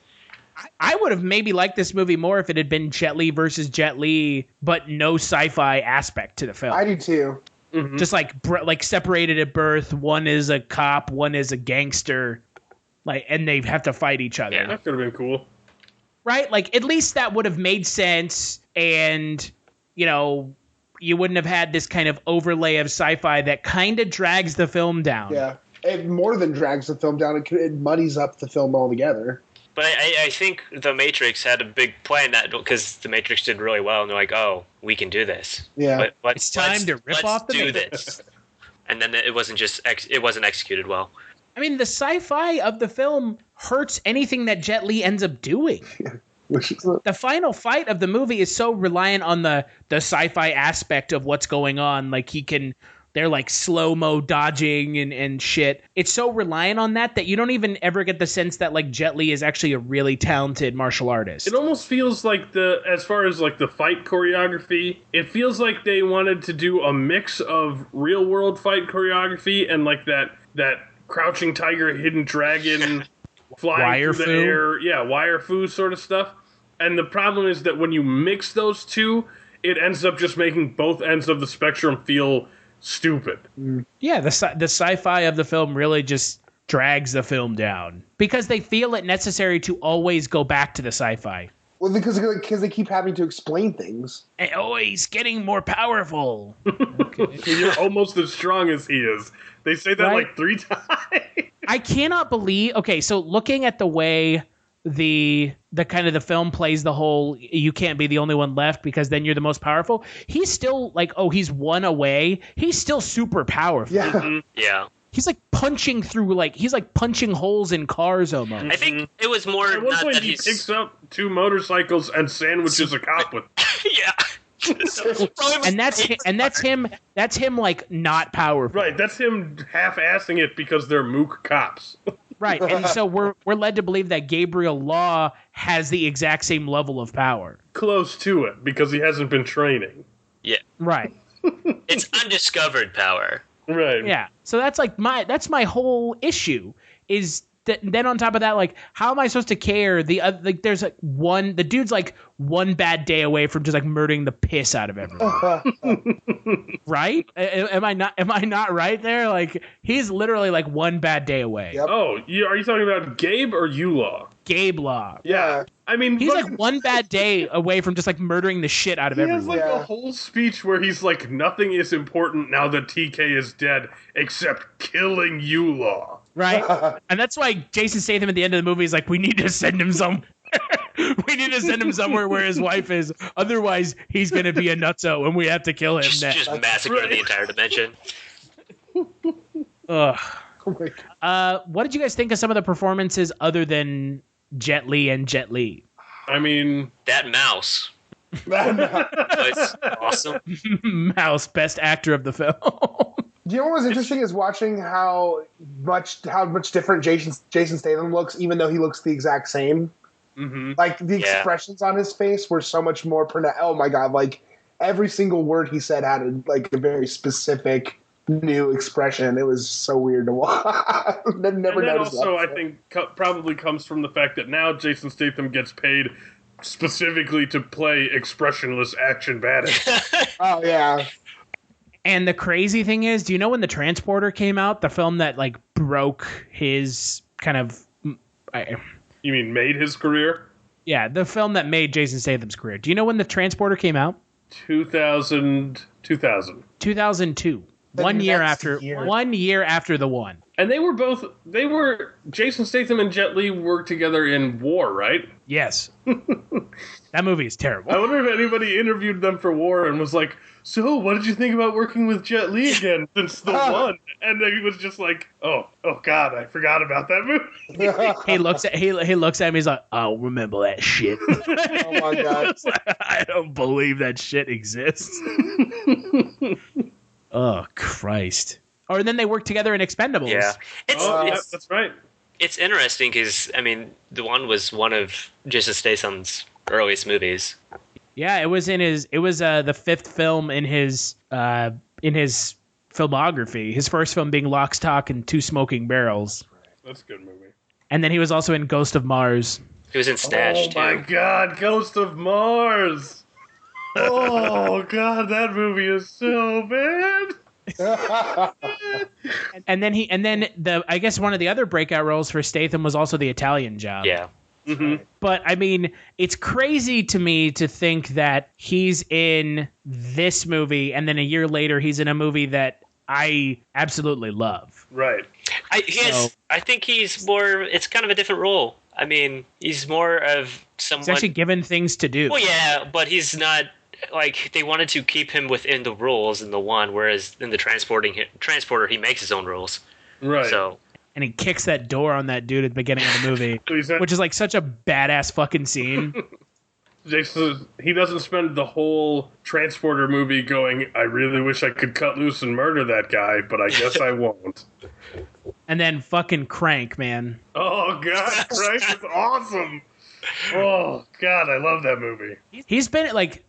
I would have maybe liked this movie more if it had been Jet Li versus Jet Li, but no sci-fi aspect to the film. I do too. Mm-hmm. Just like separated at birth. One is a cop, one is a gangster, and they have to fight each other. Yeah, that could have been cool, right? Like at least that would have made sense, and you wouldn't have had this kind of overlay of sci-fi that kind of drags the film down. Yeah, it more than drags the film down. It muddies up the film altogether. But I think The Matrix had a big play in that because The Matrix did really well, and they're like, oh, we can do this. Yeah. But it's time to rip off The Matrix. Let's do this. And then it wasn't executed well. I mean, the sci-fi of the film hurts anything that Jet Li ends up doing. The final fight of the movie is so reliant on the sci-fi aspect of what's going on. Like they're like slow-mo dodging and shit. It's so reliant on that you don't even ever get the sense that like Jet Li is actually a really talented martial artist. It almost feels like as far as like the fight choreography, it feels like they wanted to do a mix of real world fight choreography and like that crouching tiger, hidden dragon, flying through the air. Yeah, wire fu sort of stuff. And the problem is that when you mix those two, it ends up just making both ends of the spectrum feel stupid. Yeah, the sci-fi of the film really just drags the film down because they feel it necessary to always go back to the sci-fi. Well, because they keep having to explain things. And, he's getting more powerful. Okay. You're almost as strong as he is. They say that like 3 times. I cannot believe. Okay, so looking at the way the kind of the film plays the whole you can't be the only one left because then you're the most powerful. He's still like, he's one away. He's still super powerful. Yeah. Mm-hmm. Yeah. He's like punching through he's like punching holes in cars almost. I think it was more at one not point that he picks up 2 motorcycles and sandwiches a cop with. Yeah. and that's him like not powerful. Right, that's him half-assing it because they're mook cops. Right, and so we're led to believe that Gabriel Law has the exact same level of power. Close to it, because he hasn't been training. Yeah. Right. It's undiscovered power. Right. Yeah. So that's my whole issue is that then on top of that, like, how am I supposed to care? There's like the dude's like one bad day away from just like murdering the piss out of everyone. Right? Am I not right there? Like, he's literally like one bad day away. Yep. Oh, are you talking about Gabe or Yulaw? Gabe Law. Yeah. I mean, he's like one bad day away from just like murdering the shit out of everyone. He has like a whole speech where he's like, nothing is important now that TK is dead except killing Yulaw. Right? And that's why Jason Statham at the end of the movie is like, we need to send him somewhere. We need to send him somewhere where his wife is. Otherwise, he's going to be a nutso and we have to kill him next. Just massacre the entire dimension. Ugh. What did you guys think of some of the performances other than Jet Li and Jet Li? I mean, that mouse. That's awesome. Mouse, best actor of the film. Do you know what was interesting is watching how much different Jason Statham looks, even though he looks the exact same. Mm-hmm. Like the expressions on his face were so much more pronounced. Oh my god! Like every single word he said had a very specific new expression. It was so weird to watch. I've never noticed also, that. I think probably comes from the fact that now Jason Statham gets paid specifically to play expressionless action badass. Oh yeah. And the crazy thing is, do you know when The Transporter came out, the film that like broke his kind of you mean made his career? Yeah, the film that made Jason Statham's career. Do you know when The Transporter came out? 2000. 2002. One year after The One. And they were Jason Statham and Jet Li worked together in War, right? Yes. That movie is terrible. I wonder if anybody interviewed them for War and was like, so what did you think about working with Jet Li again since The One? And he was just like, oh God, I forgot about that movie. He looks at me, he's like, I don't remember that shit. Oh my god. I don't believe that shit exists. Oh, Christ. Or then they worked together in Expendables. Yeah. That's right. It's interesting because, I mean, The One was one of Jason Statham's earliest movies. Yeah, it was the fifth film in his filmography. His first film being Lock, Stock, and Two Smoking Barrels. That's a good movie. And then he was also in Ghost of Mars. He was in Snatch, too. Oh, my God. Ghost of Mars. Oh, God. That movie is so bad. and then I guess one of the other breakout roles for Statham was also The Italian Job. Yeah. Mm-hmm. But I mean, it's crazy to me to think that he's in this movie and then a year later he's in a movie that I absolutely love. Right. I think he's more. It's kind of a different role. I mean, he's more of someone. He's actually given things to do. Well, yeah, but he's not. Like, they wanted to keep him within the rules in The One, whereas in the Transporter, he makes his own rules. Right. So, and he kicks that door on that dude at the beginning of the movie, which is like such a badass fucking scene. Jason, he doesn't spend the whole Transporter movie going, I really wish I could cut loose and murder that guy, but I guess I won't. And then fucking Crank, man. Oh, God, Crank is awesome. Oh, God, I love that movie. He's been, like...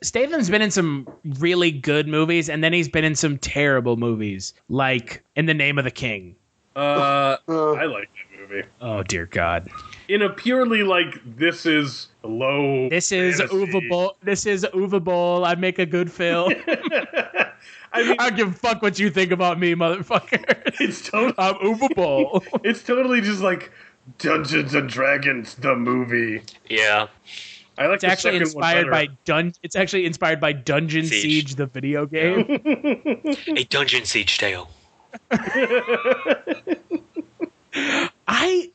Statham's been in some really good movies, and then he's been in some terrible movies, like In the Name of the King. I like that movie. Oh, dear God. In a purely, like, this is low This is Uwe Boll. I make a good film. I mean, I don't give a fuck what you think about me, motherfucker. I'm Uwe Boll. It's totally just like Dungeons and Dragons, the movie. Yeah. I like it's actually inspired by Dungeon Siege, the video game. A Dungeon Siege tale. I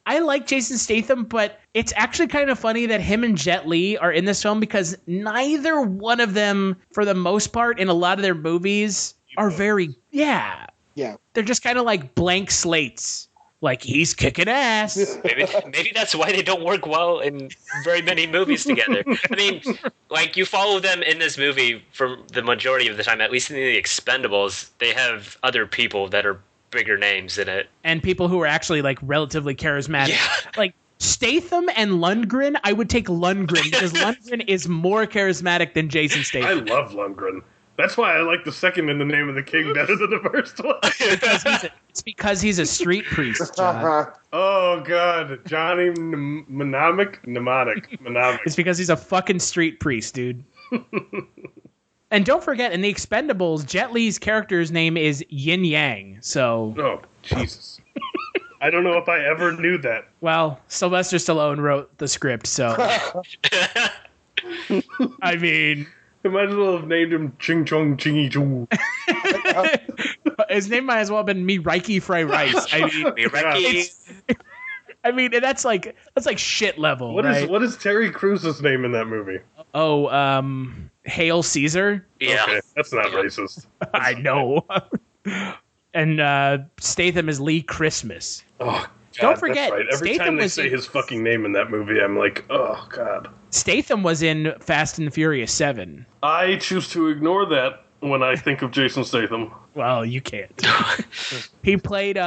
like Jason Statham, but it's actually kind of funny that him and Jet Li are in this film because neither one of them, for the most part, in a lot of their movies, are very yeah. They're just kind of like blank slates. Like, he's kicking ass. Maybe that's why they don't work well in very many movies together. I mean, like, you follow them in this movie for the majority of the time, at least in the Expendables, they have other people that are bigger names in it. And people who are actually, like, relatively charismatic. Yeah. Like, Statham and Lundgren, I would take Lundgren because Lundgren is more charismatic than Jason Statham. I love Lundgren. That's why I like the second In the Name of the King better than the first one. It's because he's a street priest, John. Oh, God. Johnny Mnemonic. It's because he's a fucking street priest, dude. And don't forget, in the Expendables, Jet Li's character's name is Yin Yang, so... Oh, Jesus. I don't know if I ever knew that. Well, Sylvester Stallone wrote the script, so... I mean... They might as well have named him Ching Chong Chingy Choo. His name might as well have been Me Reiki Fry Rice. I mean, that's like shit level. What is Terry Crews' name in that movie? Oh, Hail Caesar. Yeah, okay, that's not racist. I know. And Statham is Lee Christmas. Oh, God, don't forget. Right. Every time they say his fucking name in that movie, I'm like, oh, God. Statham was in Fast and Furious 7. I choose to ignore that when I think of Jason Statham. Well, you can't. He played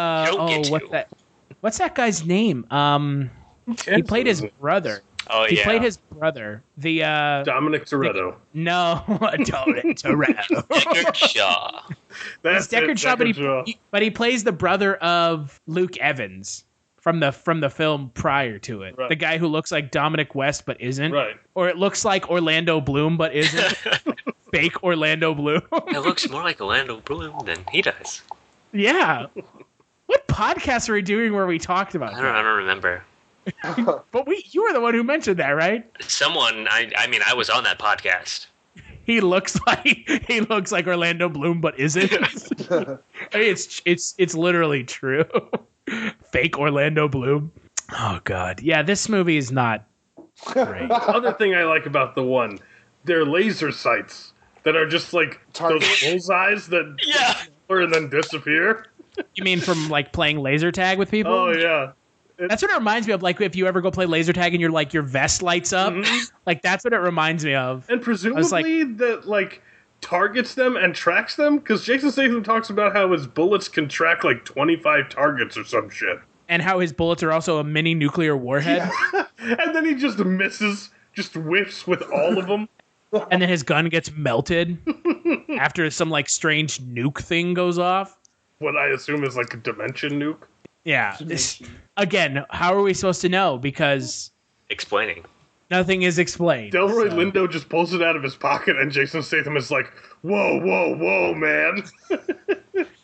what's that guy's name? He played his brother. Oh, he played his brother. The Dominic Toretto. No, Dominic Toretto. Deckard Shaw. That's Deckard Shaw, but he plays the brother of Luke Evans from the film prior to it. Right. The guy who looks like Dominic West but isn't. Right. Or it looks like Orlando Bloom but isn't. Fake Orlando Bloom. It looks more like Orlando Bloom than he does. Yeah. What podcast are we doing where we talked about that? I don't remember. But you were the one who mentioned that, right? Someone, I was on that podcast. He looks like Orlando Bloom, but isn't. I mean, it's literally true. Fake Orlando Bloom. Oh God, yeah, this movie is not great. Other thing I like about the one, they're laser sights that are just like those bullseyes that and then disappear. You mean from like playing laser tag with people? Oh yeah. That's what it reminds me of, like, if you ever go play laser tag and your vest lights up. Mm-hmm. Like, that's what it reminds me of. And presumably, targets them and tracks them? Because Jason Statham talks about how his bullets can track like 25 targets or some shit. And how his bullets are also a mini nuclear warhead. Yeah. And then he just misses, just whiffs with all of them. And then his gun gets melted after some like strange nuke thing goes off. What I assume is like a dimension nuke. Yeah. Again, how are we supposed to know? Because explaining. Nothing is explained. Delroy Lindo just pulls it out of his pocket, and Jason Statham is like, "Whoa, whoa, whoa, man!"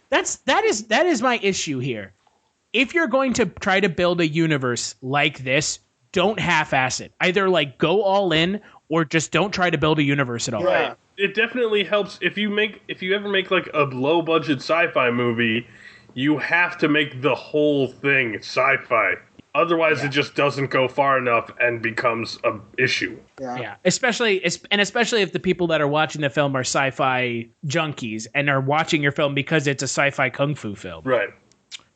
That is my issue here. If you're going to try to build a universe like this, don't half-ass it. Either like go all in, or just don't try to build a universe at all. Right. It definitely helps if you ever make like a low-budget sci-fi movie, you have to make the whole thing sci-fi. Otherwise, it just doesn't go far enough and becomes an issue. Yeah. Especially if the people that are watching the film are sci-fi junkies and are watching your film because it's a sci-fi kung fu film. Right.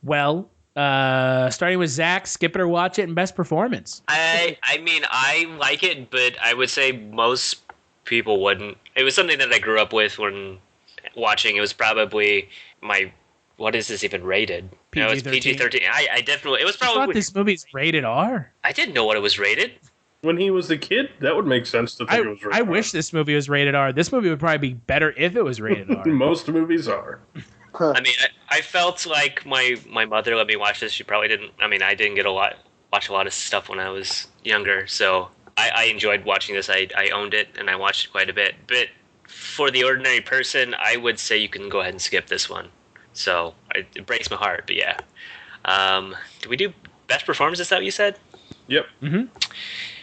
Well, starting with Zach, skip it or watch it, and best performance. I mean, I like it, but I would say most people wouldn't. It was something that I grew up with when watching. It was probably my... What is this even rated? PG-13. No, it's PG-13. I definitely... It was probably... I thought this movie's rated R. I didn't know what it was rated. When he was a kid, that would make sense to think it was rated I R. wish this movie was rated R. This movie would probably be better if it was rated R. Most movies are. I mean, I felt like my mother let me watch this. She probably didn't. I mean, I didn't get watch a lot of stuff when I was younger, so I enjoyed watching this. I owned it, and I watched it quite a bit. But for the ordinary person, I would say you can go ahead and skip this one. So it breaks my heart, but yeah. Do we do best performance? Is that what you said? Yep. Mm-hmm.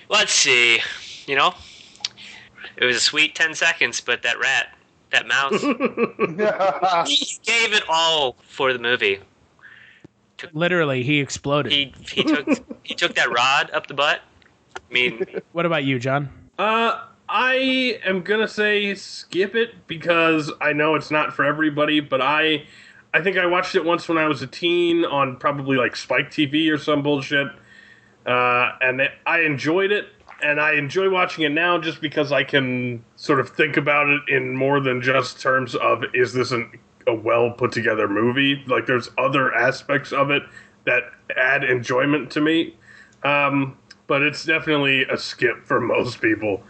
Let's see. You know, it was a sweet 10 seconds, but that mouse, he gave it all for the movie. Literally, he exploded. He took that rod up the butt. I mean, what about you, John? I am gonna say skip it because I know it's not for everybody, but I think I watched it once when I was a teen on probably like Spike TV or some bullshit, and I enjoyed it, and I enjoy watching it now just because I can sort of think about it in more than just terms of, is this a well put together movie? Like, there's other aspects of it that add enjoyment to me, but it's definitely a skip for most people.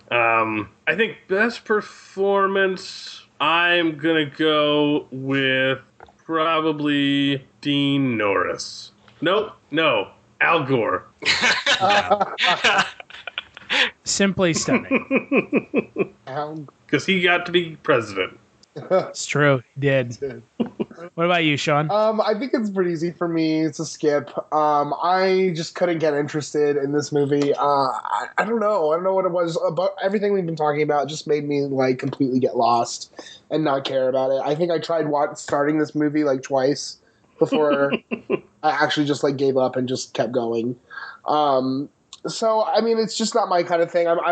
I think best performance, I'm gonna go with probably Dean Norris. Nope, no, Al Gore. Simply stunning. Because he got to be president. It's true, he did. What about you, Sean? I think it's pretty easy for me. It's a skip. I just couldn't get interested in this movie. I don't know. I don't know what it was. But everything we've been talking about just made me like completely get lost and not care about it. I think I tried starting this movie like twice before I actually just like gave up and just kept going. So I mean, it's just not my kind of thing. I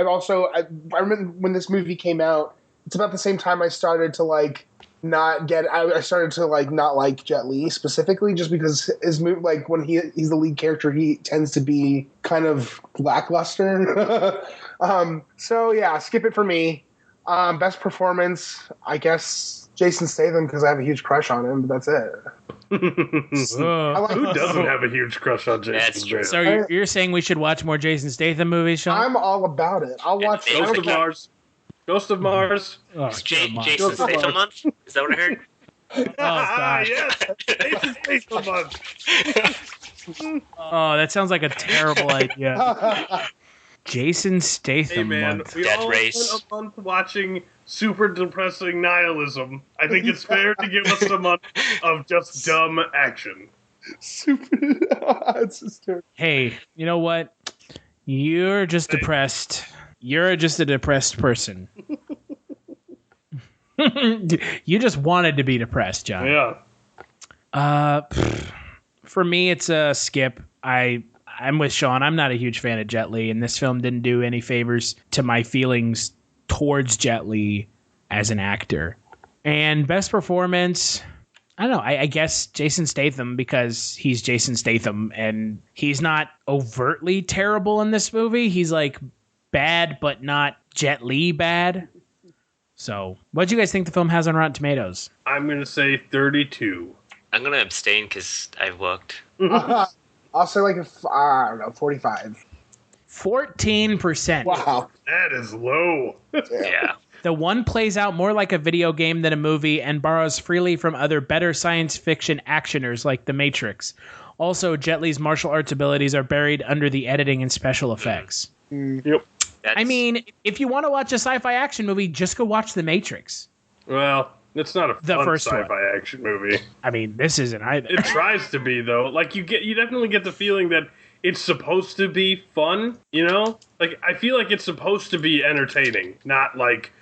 remember when this movie came out. It's about the same time I started to like I started to like not like Jet Li specifically, just because his movie, like when he's the lead character, he tends to be kind of lackluster. So yeah, skip it for me. Best performance, I guess Jason Statham, because I have a huge crush on him, but that's it. Who doesn't have a huge crush on Jason Statham? So you're saying we should watch more Jason Statham movies, Sean? I'm all about it. I'll watch Ghost of Mars. Ghost of Mars. It's Jason Statham month? Is that what I heard? Oh, gosh. Yes. Jason Statham month. Oh, that sounds like a terrible idea. Jason Statham month. We all spent a month watching super depressing nihilism. I think it's fair to give us a month of just dumb action. It's just terrible. Hey, you know what? You're just depressed. You're just a depressed person. You just wanted to be depressed, John. Yeah. For me, it's a skip. I'm with Sean. I'm not a huge fan of Jet Li, and this film didn't do any favors to my feelings towards Jet Li as an actor. And best performance, I don't know. I guess Jason Statham, because he's Jason Statham, and he's not overtly terrible in this movie. He's like bad, but not Jet Li bad. So, what do you guys think the film has on Rotten Tomatoes? I'm going to say 32. I'm going to abstain because I've looked. I'll say like, I don't know, 45. 14%. Wow. That is low. Yeah. The One plays out more like a video game than a movie and borrows freely from other better science fiction actioners like The Matrix. Also, Jet Li's martial arts abilities are buried under the editing and special effects. Yep. I mean, if you want to watch a sci-fi action movie, just go watch The Matrix. Well, it's not a fun first sci-fi action movie. I mean, this isn't either. It tries to be, though. Like, you definitely get the feeling that it's supposed to be fun, you know? Like, I feel like it's supposed to be entertaining, not like,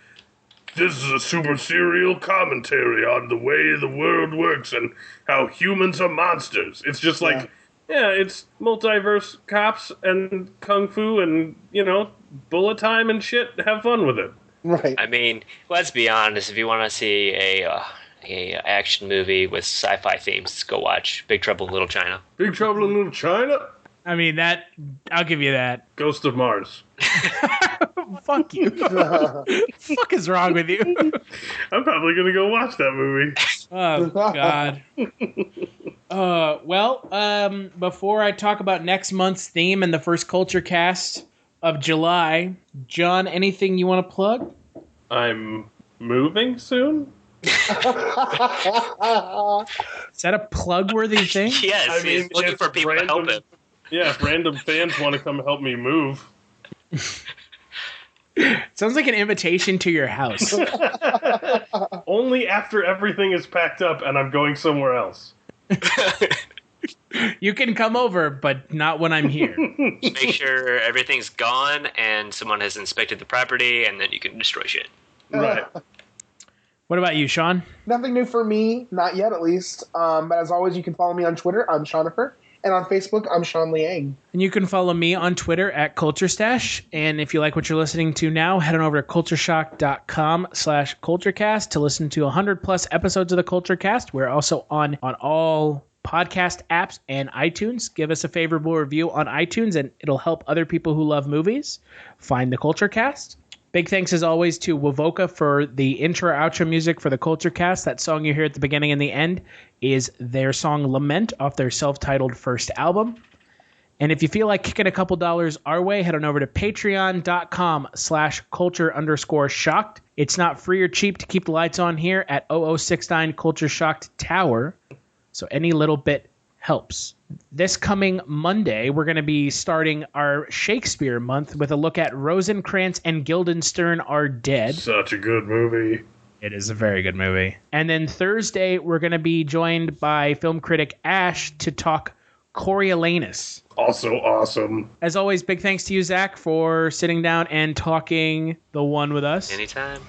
this is a super serial commentary on the way the world works and how humans are monsters. It's just like, yeah, it's multiverse cops and kung fu and, you know, bullet time and shit. Have fun with it. Right. I mean, let's be honest. If you want to see a action movie with sci-fi themes, go watch Big Trouble in Little China. Big Trouble in Little China? I mean, I'll give you that. Ghost of Mars. Fuck you. Fuck is wrong with you? I'm probably going to go watch that movie. Oh, God. Before I talk about next month's theme and the first Kulturecast of July, John, anything you want to plug? I'm moving soon. Is that a plug-worthy thing? Yes, I mean, he's looking for people to help him. Yeah, if random fans want to come help me move. Sounds like an invitation to your house. Only after everything is packed up and I'm going somewhere else. You can come over, but not when I'm here. Make sure everything's gone and someone has inspected the property, and then you can destroy shit. Right. What about you, Sean? Nothing new for me, not yet at least. But as always, you can follow me on Twitter. I'm Seanifer. And on Facebook, I'm Sean Liang. And you can follow me on Twitter at Kulturestash. And if you like what you're listening to now, head on over to cultureshock.com/Kulturecast to listen to 100+ episodes of the Kulturecast. We're also on all podcast apps and iTunes. Give us a favorable review on iTunes, and it'll help other people who love movies find the Kulturecast. Big thanks, as always, to Wovoka for the intro-outro music for the Kulturecast. That song you hear at the beginning and the end is their song Lament off their self-titled first album. And if you feel like kicking a couple dollars our way, head on over to patreon.com/culture_shocked. It's not free or cheap to keep the lights on here at 0069 Culture Shocked Tower, so any little bit helps. This coming Monday, we're going to be starting our Shakespeare month with a look at Rosencrantz and Guildenstern Are Dead. Such a good movie. It is a very good movie. And then Thursday, we're going to be joined by film critic Ash to talk Coriolanus. Also awesome. As always, big thanks to you, Zach, for sitting down and talking The One with us. Anytime.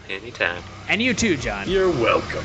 And you too, John. You're welcome.